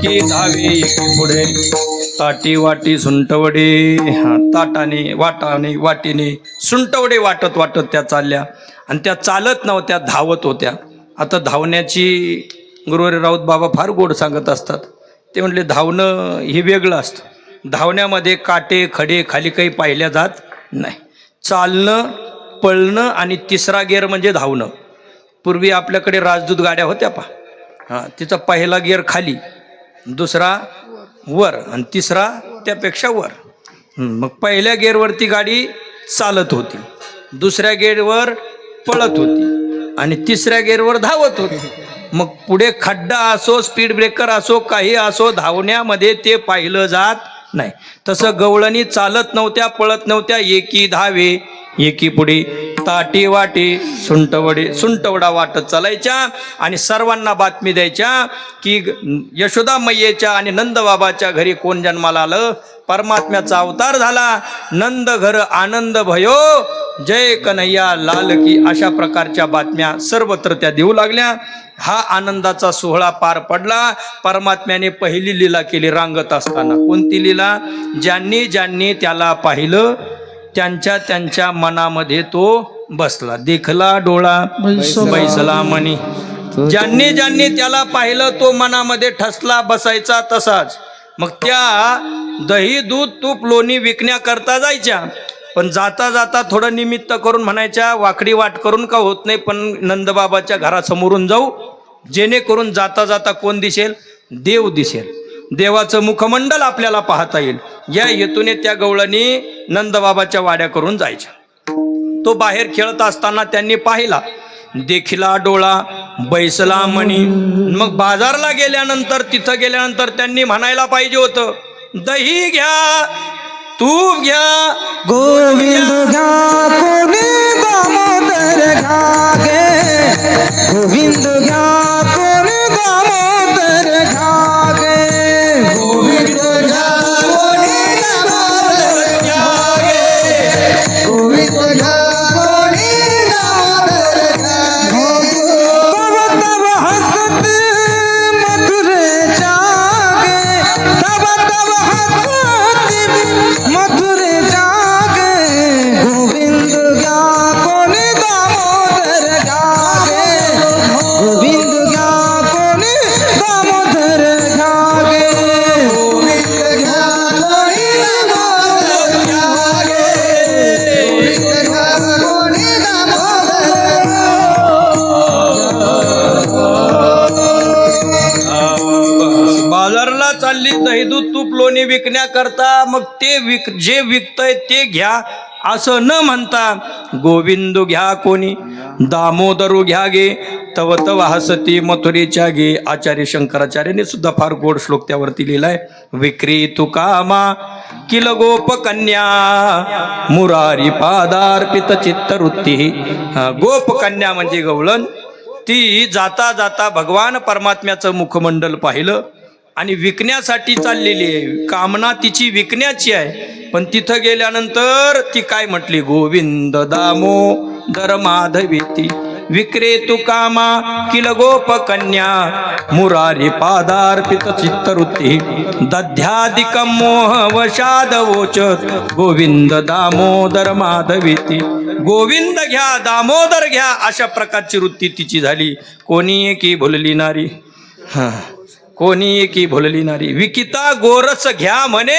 एकी धावे एकी पुढे ताटी वाटी सुंटवडे ताटाने वाटीने सुंटवडे वाटत वाटत त्या चालल्या आणि त्या चालत नव्हत्या, धावत होत्या. आता धावण्याची गुरुवारी राऊत बाबा फार गोड सांगत असतात. ते म्हटले धावणं हे वेगळं असतं. धावण्यामध्ये काटे खडे खाली काही पाहिल्या जात नाही. चालणं, पळणं आणि तिसरा गेअर म्हणजे धावणं. पूर्वी आपल्याकडे राजदूत गाड्या होत्या तिचा पहिला गेअर खाली, दुसरा वर आणि तिसरा त्यापेक्षा वर. मग पहिल्या गेअरवरती गाडी चालत होती, दुसऱ्या गेअरवर पळत होती आणि तिसऱ्या गेअरवर धावत होती. मग पुढे खड्डा असो, स्पीड ब्रेकर असो, काही असो, धावण्यामध्ये ते पाहिलं जात नाही. तसं गवळणी चालत नव्हत्या, पळत नव्हत्या. एकी धावे एकी पुढे ताटी वाटी सुंटवडा वाटत चालायच्या आणि सर्वांना बातमी द्यायच्या की यशोदा मैयेच्या आणि नंदबाबाच्या घरी कोण जन्माला आलं, परमात्म्याचा अवतार झाला, नंद घर आनंद भयो, जय कन्हैया लाल की. अशा प्रकारच्या बातम्या सर्वत्र त्या देऊ लागल्या. हा आनंदाचा सोहळा पार पडला. परमात्म्याने पहिली लीला केली रांगत असताना. कोणती लीला? ज्यांनी ज्यांनी त्याला पाहिलं त्यांच्या त्यांच्या मनामध्ये तो बसला. देखला डोळा बैसला मनी. ज्यांनी ज्यांनी त्याला पाहिलं तो मनामध्ये ठसला, बसायचा तसाच. मग त्या दही दूध तूप लोणी विकण्याकरता जायच्या, पण जाता जाता थोडं निमित्त करून म्हणायच्या वाकडी वाट करून का होत नाही, पण नंदबाबाच्या घरासमोरून जाऊ, जेणेकरून जाता जाता कोण दिसेल? देव दिसेल, देवाचं मुखमंडल आपल्याला पाहता येईल. या हेतूने त्या गवळणी नंदबाबाच्या वाड्या करून जायच्या. तो बाहेर खेळत असताना त्यांनी पाहिला. देखिला डोळा बैसला मणी. मग बाजारला गेल्यानंतर, तिथं गेल्यानंतर त्यांनी म्हणायला पाहिजे होतं दही घ्या, तूप घ्या, गोविंद घ्या कोणी दामोदर घ्या गे, गोविंद घ्या कोणी दामोदर घ्या गे, गोविंद घ्या कोणी दामोदर घ्या गे, गोविंद घ्या कोणी दामोदर घ्या गे. तब तब हसत मथुरेच्या गे, तब तब हसत मथुरे जागे, गोविंद घ्या कोणी दामोदर घ्यागे, गोविंद घ्या कोणी दामोदर घ्यागे, गोविंद घ्या कोणी दामोदर घ्यागे, गोविंद घ्या कोणी दामोदर. बाजारला चालली दही दूध तूप लोणी विकण्याकरता. मग ते जे विकतय ते घ्या असं न म्हणता गोविंद घ्या कोणी दामोदरू घ्या गे, तव तव हसती मथुरेच्या गे. आचार्य शंकराचार्याने सुद्धा फार गोड श्लोक त्यावरती लिहिलाय. विक्री तुकामा किल गोप कन्या, मुरारी पादार्पित चित्तवृत्ती. गोप कन्या म्हणजे गवळण. ती जाता जाता भगवान परमात्म्याचं मुखमंडल पाहिलं आणि विकण्यासाठी चाललेली आहे. कामना तिची विकण्याची आहे. पण तिथं गेल्यानंतर ती काय म्हटली? गोविंद दामोदर माधवीती विक्रेतु कामा किल गोप कन्या, मुरारी पादार्पित चित्तवृत्ती, दध्यादिकं मोह वशाद वोचत, गोविंद दामोदर माधवीती. गोविंद घ्या, दामोदर घ्या, अशा प्रकारची वृत्ती तिची झाली. कोणी एकी भुलली नारी, कोणी एकी भुलली नारी, विकिता गोरस घ्या म्हणे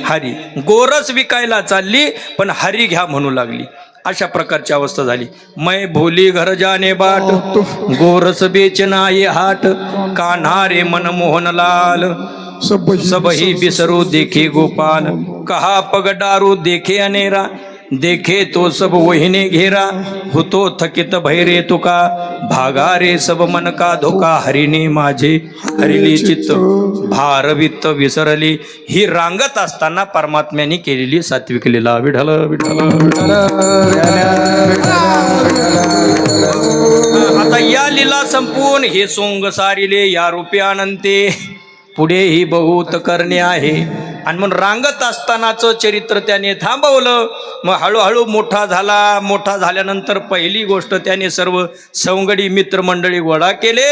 हरी. गोरस विकायला चालली पण हरी घ्या म्हणू लागली. अशा प्रकारची अवस्था झाली. मै भोली घर जाने बाट, गोरस बेचना ये हाट, कान्हारे मन मोहन लाल, सबही बिसरू देखे गोपाल, कहा पगडारू देखे अनेरा, देखे तो सब वहीने घेरा, होतो थकित भैरे तुका, भागा रे सब मन का धोका, हरिने माझे हरिली चित्त, भारवित्त विसरली. ही रांगत असताना परमात्म्याने केलेली सात्विक लीला. विठ्ठल विठ्ठल विठ्ठल. आता या लीला संपून हे सोंग सारिले या रूपे अनंते. पुढेही बहुत करणे आहे, आणि मग रांगत असतानाचं चरित्र त्याने थांबवलं. मग हळूहळू मोठा झाल्यानंतर पहिली गोष्ट त्याने सर्व सवंगडी मित्रमंडळी गोळा केले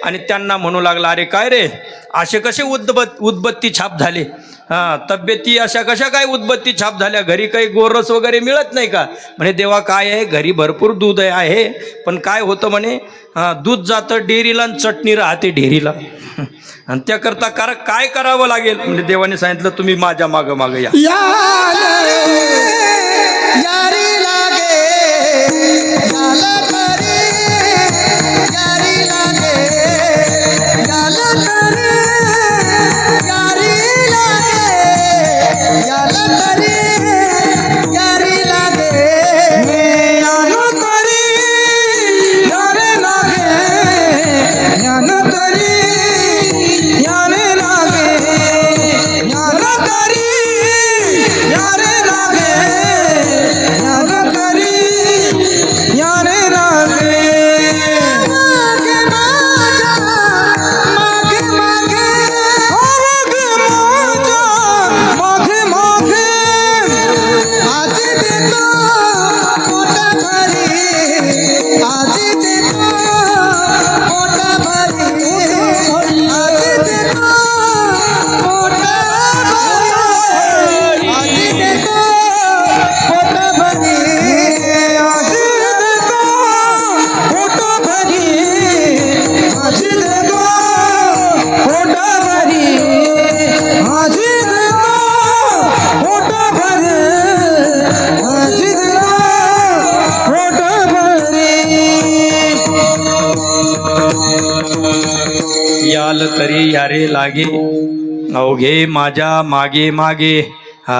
आणि त्यांना म्हणू लागला, अरे काय रे, असे कसे उदबत्ती छाप झाले, तब्येती अशा कशा काय उदबत्ती छाप झाल्या, घरी काही गोरस वगैरे मिळत नाही का? म्हणे देवा काय आहे, घरी भरपूर दूध आहे, पण काय होतं म्हणे, दूध जातं डेअरीला आणि चटणी राहते डेअरीला, आणि त्याकरता काय करावं लागेल? म्हणजे देवाने सांगितलं तुम्ही माझ्या मागं या. याल तरी यारे लागे अवघे माझ्या मागे मागे,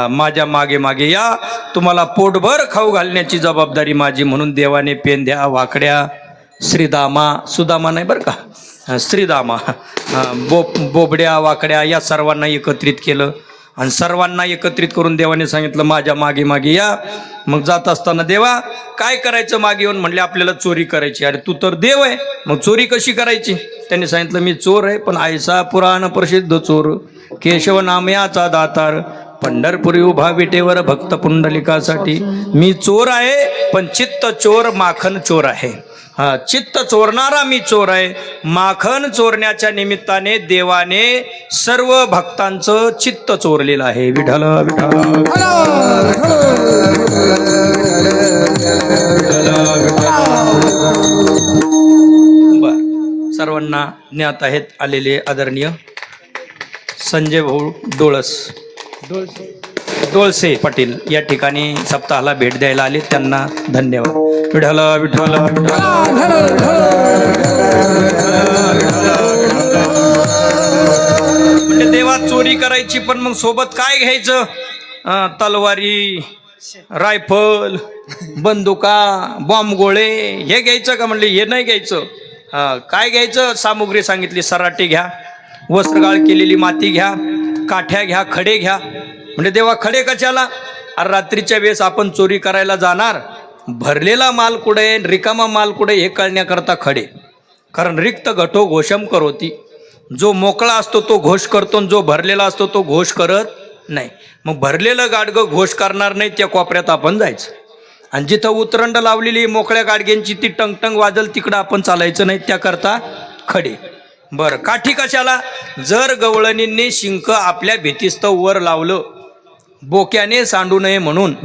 माझ्या मागे मागे या, तुम्हाला पोटभर खाऊ घालण्याची जबाबदारी माझी. म्हणून देवाने पेंध्या वाकड्या श्रीदामा, सुदामा नाही बरं का, श्रीदामा, बोबड्या वाकड्या या सर्वांना एकत्रित केलं आणि सर्वांना एकत्रित करून देवाने सांगितलं माझ्या मागे मागे या. मग जात असताना देवा काय करायचं मागे येऊन? म्हणले आपल्याला चोरी करायची. अरे तू तर देव आहे, मग चोरी कशी करायची? त्यांनी सांगितलं मी चोर आहे, पण ऐसा पुराण प्रसिद्ध चोर, केशव नामयाचा दातार, पंढरपुरी उभा विटेवर भक्त पुंडलिकासाठी. मी चोर आहे, पण चित्त चोर माखन चोर आहे. चित्त चोरणारा मी चोर आहे. माखन चोरण्याच्या निमित्ताने देवाने सर्व भक्तांचं चित्त चोरलेलं आहे. विठ्ठल विठ्ठल बर, सर्वांना ज्ञात आहेत आलेले आदरणीय संजय भाऊ डोळसे पाटील या ठिकाणी सप्ताहाला भेट द्यायला आले, त्यांना धन्यवाद. विठ्ठल विठ्ठल म्हणजे देवा चोरी करायची, पण मग सोबत काय घ्यायचं? तलवारी, रायफल, बंदुका, बॉम्ब गोळे हे घ्यायचं का? म्हणले हे नाही घ्यायचं. काय घ्यायचं? सामुग्री सांगितली, सराटे घ्या, वस्त्रगाळ केलेली माती घ्या, काठ्या घ्या, खडे घ्या. म्हणजे देवा खडे कशाला? अरे रात्रीच्या वेळेस आपण चोरी करायला जाणार, भरलेला माल कुठे रिकामा माल कुठे हे कळण्याकरता खडे. कारण रिक्त घटो घोषम करोती, जो मोकळा असतो तो घोष करतो, जो भरलेला असतो तो घोष करत नाही. मग भरलेलं गाडगं घोष करणार नाही त्या कोपऱ्यात आपण जायचं, आणि जिथं उतरंड लावलेली मोकळ्या गाडग्यांची ती टंगटंग वाजल तिकडं आपण चालायचं नाही, त्याकरता खडे. बरं, काठी कशाला? जर गवळणींनी शिंक आपल्या भीतीस्त वर लावलं, बोक्याने सांडू नये म्हणून,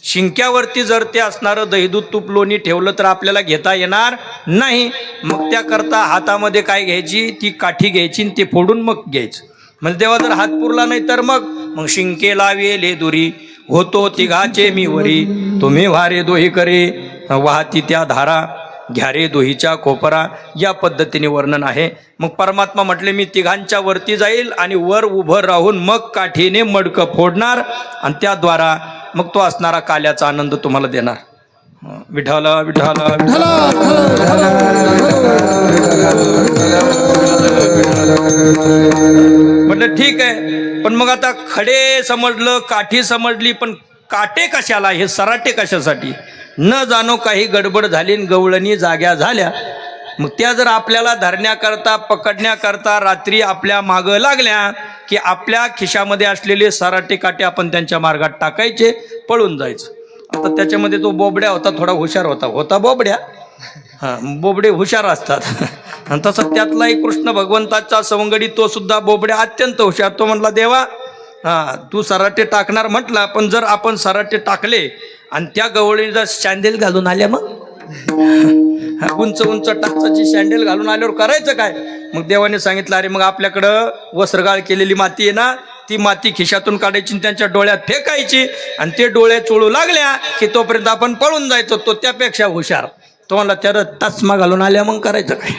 शिंक्यावरती जर ते असणारं दहीदूध तूप लोणी ठेवलं तर आपल्याला घेता येणार नाही. मग त्याकरता हातामध्ये काय घ्यायची? ती काठी घ्यायची आणि ते फोडून मग घ्यायचं. म्हणजे तेव्हा जर हात पुरला नाही तर मग शिंके लावेले दुरी, होतो तिघाचे मी वरी, तुम्ही वारे दोही करे, वाहती त्या धारा, घ्या रे दोहीच्या कोपरा. या पद्धतीने वर्णन आहे. मग परमात्मा म्हटले मी तिघांच्या वरती जाईल आणि वर उभं राहून मग काठीने मडकं फोडणार आणि त्याद्वारा मग तो असणारा काल्याचा आनंद तुम्हाला देणार. विठ्ठल विठ्ठल म्हटलं ठीक आहे, पण मग आता खडे समजलं, काठी समजली, पण काटे कशाला? हे सराटे कशासाठी? न जाणो काही गडबड झाली, गवळणी जाग्या झाल्या. मग त्या जर आपल्याला धरण्याकरता पकडण्याकरता रात्री आपल्या मागं लागल्या की आपल्या खिशामध्ये असलेले सराटे काटे आपण त्यांच्या मार्गात टाकायचे, पळून जायचं. आता त्याच्यामध्ये तो बोबड्या होता, थोडा हुशार होता बोबड्या. हां, बोबडे हुशार असतात. आणि तसं त्यातला एक कृष्ण भगवंताचा सवंगडी, तो सुद्धा बोबड्या अत्यंत हुशार. तो म्हटला, देवा तू सराटे टाकणार म्हटला, पण जर आपण सराटे टाकले आणि त्या गवळीने जर सँडेल घालून आल्या, मग उंच उंच टाचाची सँडेल घालून आल्यावर करायचं काय? मग देवाने सांगितलं, अरे मग आपल्याकडं वस्त्रगाळ केलेली माती आहे ना, ती माती खिशातून काढायची, त्यांच्या डोळ्यात फेकायची, आणि ते डोळे चोळू लागल्या की तोपर्यंत आपण पळून जायचो. तो त्यापेक्षा हुशार. तो म्हणला, त्याला तस्मा घालून आल्या, मग करायचं काय?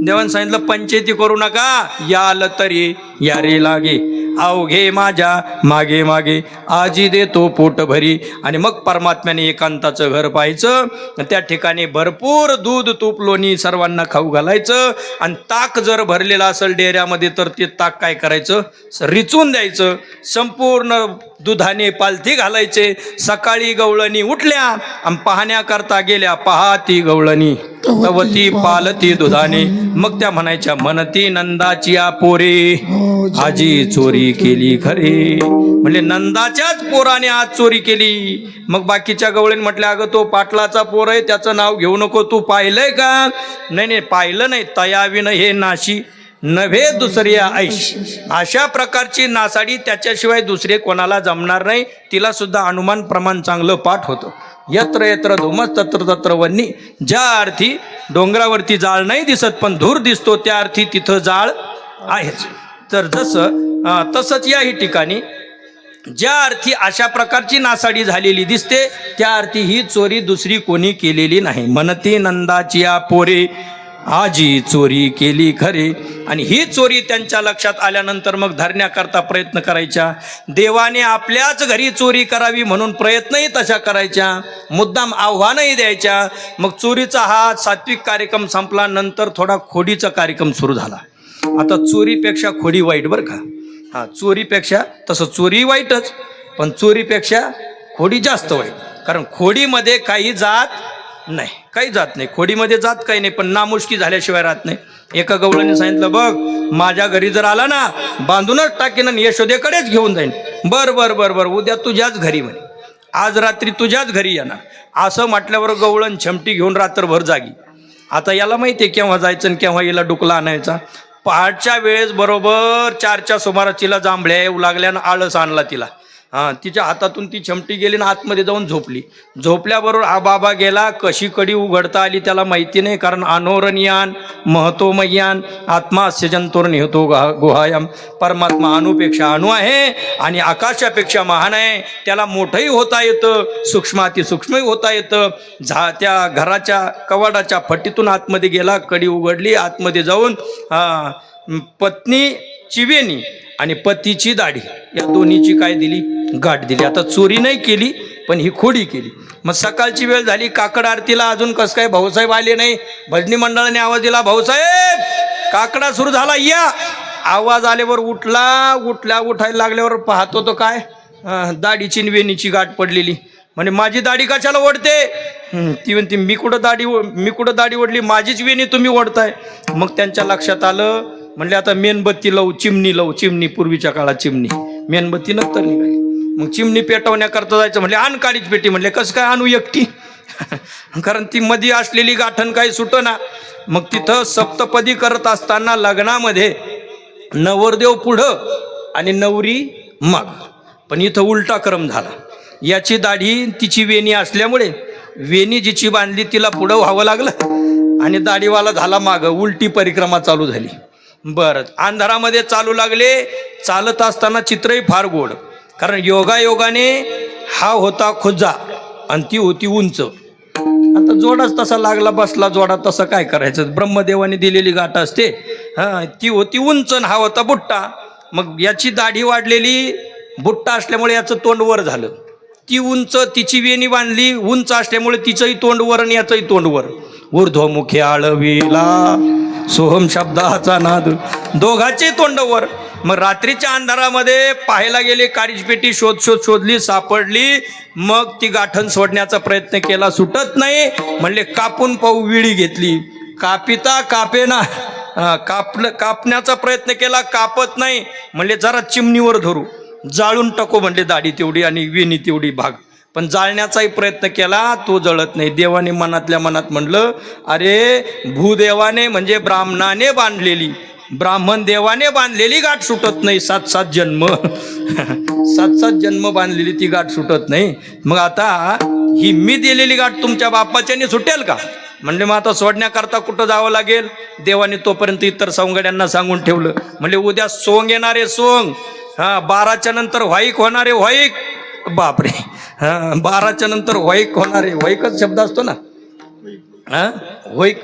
देवाने सांगितलं, पंचायती करू नका, याल तरी यारे लागे, अवघे माझ्या मागे मागे, आजी देतो पोट भरी. आणि मग परमात्म्याने एकांताचं घर पाहायचं, त्या ठिकाणी भरपूर दूध तूप लोणी सर्वांना खाऊ घालायचं, आणि ताक जर भरलेलं असेल डेऱ्यामध्ये तर ते ताक काय करायचं, रिचून द्यायचं. संपूर्ण दुधाने पालथी घालायचे. सकाळी गवळणी उठल्या आणि पाहण्याकरता गेल्या, पहाती गवळणी तवती पालती दुधाने. मग त्या म्हणायच्या, म्हणती नंदाची पोरे, आजी चोरी केली खरे. म्हणजे नंदाच्याच पोराने आज चोरी केली. मग बाकीच्या गवळीने म्हटल्या, अगं तो पाटलाचा पोर आहे, त्याचं नाव घेऊ नको, तू पाहिलंय का? नाही पाहिलं नाही. तयाविन हे नाशी नव्हे दुसरी ऐश. अशा प्रकारची नासाडी त्याच्याशिवाय दुसरे कोणाला जमणार नाही. तिला सुद्धा अनुमान प्रमाण चांगलं पाठ होतं. यत्र यत्र धुमस तत्र तत्र वन्नी. ज्या अर्थी डोंगरावरती जाळ नाही दिसत पण धूर दिसतो, त्या अर्थी तिथं जाळ आहेच. तर तसंच याही ठिकाणी ज्या अर्थी अशा प्रकारची नासाडी झालेली दिसते, त्या अर्थी ही चोरी दुसरी कोणी केलेली नाही. म्हणते नंदाची पोरे, आजी चोरी केली खरे. आणि ही चोरी त्यांच्या लक्षात आल्यानंतर मग धरण्याकरता प्रयत्न करायच्या. देवाने आपल्याच घरी चोरी करावी म्हणून प्रयत्नही तशा करायच्या, मुद्दाम आव्हानही द्यायच्या. मग चोरीचा हा सात्विक कार्यक्रम संपला. नंतर थोडा खोडीचा कार्यक्रम सुरू झाला. आता चोरीपेक्षा खोडी वाईट, बरं का? हां, चोरीपेक्षा, तसं चोरी वाईटच, पण चोरीपेक्षा खोडी जास्त वाईट. कारण खोडीमध्ये काही जात नाही, काही जात नाही. खोडीमध्ये जात काही नाही, पण नामुष्की झाल्याशिवाय राहत नाही. एका गवळीने सांगितलं, बघ माझ्या घरी जर आला ना, बांधूनच टाकीन आणि यशोदेकडेच घेऊन जाईन. बर उद्या तुझ्याच घरी म्हणे, आज रात्री तुझ्याच घरी येणार. असं म्हटल्यावर गवळण छमटी घेऊन रात्रभर जागी. आता याला माहिती आहे केव्हा जायचं आणि केव्हा याला डुकला आणायचा. पहाटच्या वेळेस बरोबर 4च्या सुमारास तिला जांभळ्या येऊ लागल्यानं आळस आणला तिला. तिच्या हातातून ती छमटी गेली ना आतमध्ये जाऊन झोपली. झोपल्याबरोबर हा बाबा गेला. कशी कडी उघडता आली त्याला माहिती नाही, कारण अनोरनियान महतो मय्यान आत्मा अस्यजंतोर निहतो गुहायाम. परमात्मा अणुपेक्षा अणु आहे आणि आकाशापेक्षा महान आहे. त्याला मोठंही होता येतं, सूक्ष्मातिसूक्ष्मही होता येतं. त्या घराच्या कवाडाच्या फटीतून आतमध्ये गेला, कडी उघडली. आतमध्ये जाऊन पत्नीची वेणी आणि पतीची दाढी या दोन्हीची काय दिली, गाठ दिली. आता चोरी नाही केली पण ही खोडी केली. मग सकाळची वेळ झाली, काकड आरतीला अजून कसं काय भाऊसाहेब आले नाही. भजनी मंडळाने आवाज दिला, भाऊसाहेब काकडा सुरू झाला या. आवाज आल्यावर उठायला लागल्यावर पाहतो तो काय, दाढीची वेणीची गाठ पडलेली. म्हणजे माझी दाढी कशाला ओढते? ती म्हणते मी कुठं दाढी ओढली, माझीच वेणी तुम्ही ओढताय. मग त्यांच्या लक्षात आलं, म्हणले आता मेणबत्ती लावू, चिमणी पूर्वीच्या काळात चिमणी, मेणबत्ती नंतर निघाली. मग चिमणी पेटवण्याकरता जायचं, म्हणले आण काडीच पेटी. म्हणले कसं काय आणू एकटी, कारण ती मध्ये असलेली गाठण काही सुटना. मग तिथं सप्तपदी करत असताना लग्नामध्ये नवरदेव पुढं आणि नवरी माग, पण इथं उलटा क्रम झाला. याची दाढी तिची वेणी असल्यामुळे वेणी जिची बांधली तिला पुढं व्हावं लागलं आणि दाढीवाला झाला मागं. उलटी परिक्रमा चालू झाली. बरं, अंधारामध्ये चालू लागले. चालत असताना चित्रही फार गोड, कारण योगायोगाने हा होता खुजा आणि ती होती उंच. आता जोडाच तसा लागला बसला जोडा, तसं काय करायचं, ब्रह्मदेवाने दिलेली गाठ असते. ती होती उंच आणि हा होता बुट्टा. मग याची दाढी वाढलेली, बुट्टा असल्यामुळे याचं तोंड वर झालं. ती उंच, तिची वेणी बांधली उंच असल्यामुळे तिचंही तोंड वर आणि याचंही तोंड वर. ऊर्ध्वमुखी आळविला सोहम शब्दाचा नाद, दोघांचे तोंड वर. मग रात्रीच्या अंधारामध्ये पाहायला गेले, काडीची पेटी शोधली, सापडली. मग ती गाठण सोडण्याचा प्रयत्न केला, सुटत नाही. म्हणले कापून पाहू, विळी घेतली. कापिता कापेना कापण्याचा प्रयत्न केला, कापत नाही. म्हणले जरा चिमणीवर धरू, जाळून टाकू म्हणले दाढी तेवढी आणि वेणी तेवढी भाग. पण जाळण्याचाही प्रयत्न केला, तो जळत नाही. देवाने मनातल्या मनात म्हणलं, अरे भूदेवाने म्हणजे ब्राह्मणाने बांधलेली, ब्राह्मण देवाने बांधलेली गाठ सुटत नाही. 7-7 जन्म 7-7 जन्म बांधलेली ती गाठ सुटत नाही. मग आता ही मी दिलेली गाठ तुमच्या बापाच्याने सुटेल का? म्हणजे मग आता सोडण्याकरता कुठं जावं लागेल? देवाने तोपर्यंत इतर सवंगड्यांना सांगून ठेवलं. म्हणजे उद्या सोंग येणारे सोंग, 12च्या नंतर व्हाईक होणारे व्हाईक. बापरे, 12च्या नंतर व्हाईक होणारे, व्हाईकच शब्द असतो ना, व्हाईक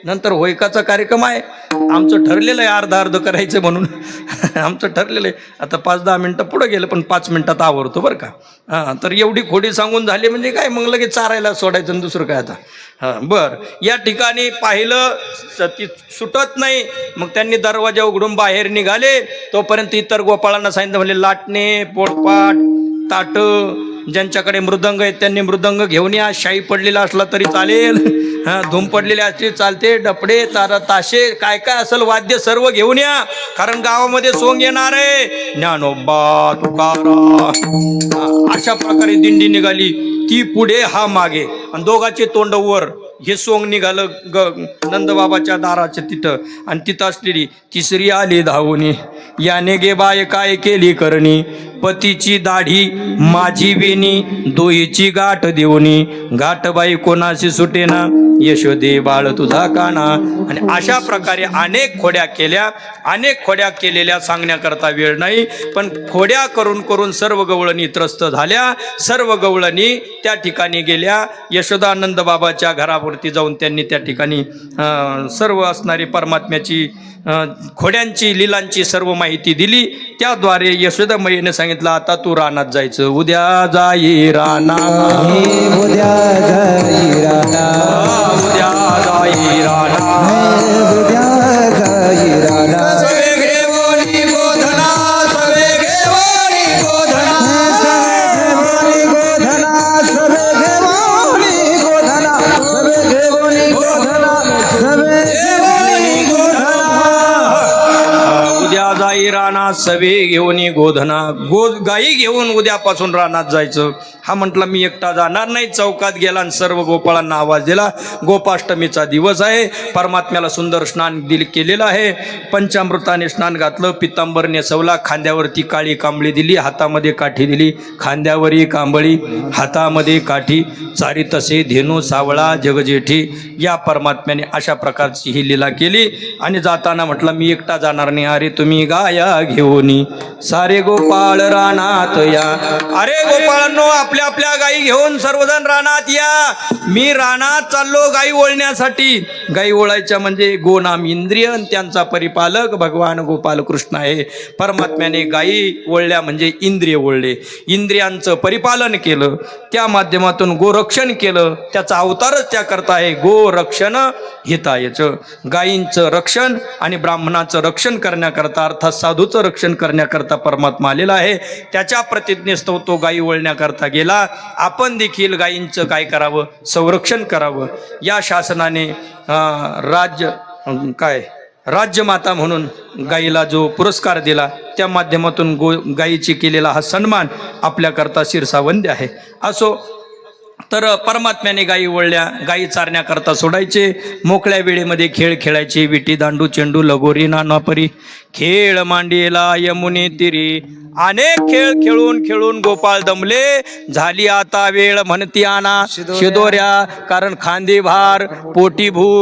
नंतर व्हाईकाचा कार्यक्रम आहे. आमचं ठरलेलं आहे अर्ध करायचं म्हणून आमचं ठरलेलं आहे. आता 5-10 मिनटं पुढं गेलं, पण 5 मिनटात आवरतो बरं का. तर एवढी खोडी सांगून झाली म्हणजे काय, मग लगेच चारायला सोडायचं आणि दुसरं काय आता. बरं, या ठिकाणी पाहिलं ती सुटत नाही. मग त्यांनी दरवाजा उघडून बाहेर निघाले. तोपर्यंत इतर गोपाळांना सांगितलं, म्हणजे लाटणे, पोळपाट, ताट, ज्यांच्याकडे मृदंग आहेत त्यांनी मृदंग घेऊन या. शाई पडलेला असला तरी चालेल, धूम पडलेली असली चालते, डपडे, ताशे, काय काय असेल वाद्य सर्व घेऊन या, कारण गावामध्ये सोंग येणार आहे. ज्ञानोबा तुकाराम अशा प्रकारे दिंडी निघाली. ती पुढे, हा मागे, आणि दोघाचे तोंड वर. हे सोंग निघालं नंदबाबाच्या दाराच्या तिथं. आणि तिथं असलेली तिसरी आली धावून, याने गे बाय काय केली करणी, पतीची दाढी माझी वेणी, दोहीची गाठ देऊनी, गाठ बाई कोणाशी सुटेना, यशोदे बाळ तुझा काना. आणि अशा प्रकारे अनेक खोड्या केल्या. अनेक खोड्या केलेल्या सांगण्याकरता वेळ नाही, पण खोड्या करून करून सर्व गवळणी त्रस्त झाल्या. सर्व गवळणी त्या ठिकाणी गेल्या. यशोदानंद बाबाच्या घरावरती जाऊन त्यांनी त्या ठिकाणी सर्व असणारी परमात्म्याची खोड्यांची, लीलांची सर्व माहिती दिली. त्याद्वारे यशोदा मैयाने सांगितलं, आता तू रानात जायचं. उद्या जाई राना, उद्या जाई राना, उद्या जाई राना, उद्या जाई राना. सवे घेऊनी गोधना, सवे घेऊनी गोधना, सवे घेऊनी गोधना, सवे घेऊनी गोधना, सवे घेऊनी गोधना, सवे घेऊनी गोधना. उद्या जाई रानात सवे घेऊन गोधना. गाई घेऊन उद्यापासून रानात जायचं. हा म्हटला मी एकटा जाणार नाही. चौकात गेला आणि सर्व गोपाळांना आवाज दिला. गोपाष्टमीचा दिवस आहे. परमात्म्याला सुंदर स्नान केलेलं आहे. पंचामृताने स्नान घातलं, पितांबर नेसवला, खांद्यावरती काळी कांबळी दिली, हातामध्ये काठी दिली. खांद्यावरी कांबळी, हातामध्ये काठी, चारी तसे धेनू सावळा जगजेठी. या परमात्म्याने अशा प्रकारची ही लीला केली. आणि जाताना म्हटलं मी एकटा जाणार नाही. अरे तुम्ही गाया घेऊनी सारे गोपाळ रानात या. अरे गोपाळांनो, आपल्या आपल्या गायी घेऊन सर्वजण रानात या. मी रानात चाललो गायी ओळण्यासाठी. गायी ओळायच्या म्हणजे गोनाम इंद्रिय, त्यांचा परिपालक भगवान गोपाल कृष्ण आहे. परमात्म्याने गायी ओळल्या म्हणजे इंद्रिय ओळले, इंद्रियांचं परिपालन केलं, त्या माध्यमातून गोरक्षण केलं. त्याचा अवतारच त्याकरता आहे गोरक्षण हितायचं. गायींचं रक्षण आणि ब्राह्मणाचं रक्षण करण्याकरता, अर्थात साधूचं रक्षण करण्याकरता परमात्मा आलेला आहे. त्याच्या प्रतिज्ञेस्तव तो गायी वळण्याकरता गेला. आपण देखील गायींचं काय करावं, संरक्षण करावं. या शासनाने राज्यमाता म्हणून गायीला जो पुरस्कार दिला, त्या माध्यमातून गायीची केलेला हा सन्मान आपल्याकरता शिरसावंद्य आहे. असो, तर परमात्म्याने गायी वळल्या. गायी चारण्याकरता सोडायचे. मोकळ्या वेळेमध्ये खेळ खेळायचे. विटी दांडू चेंडू लगोरी नानापरी खेळ मांडीला यमुने तिरी. अनेक खेळ खेळून खेळून गोपाळ दमले. झाली आता वेळ म्हणती आणा शिदोऱ्या, कारण खांदी भार पोटी भूक.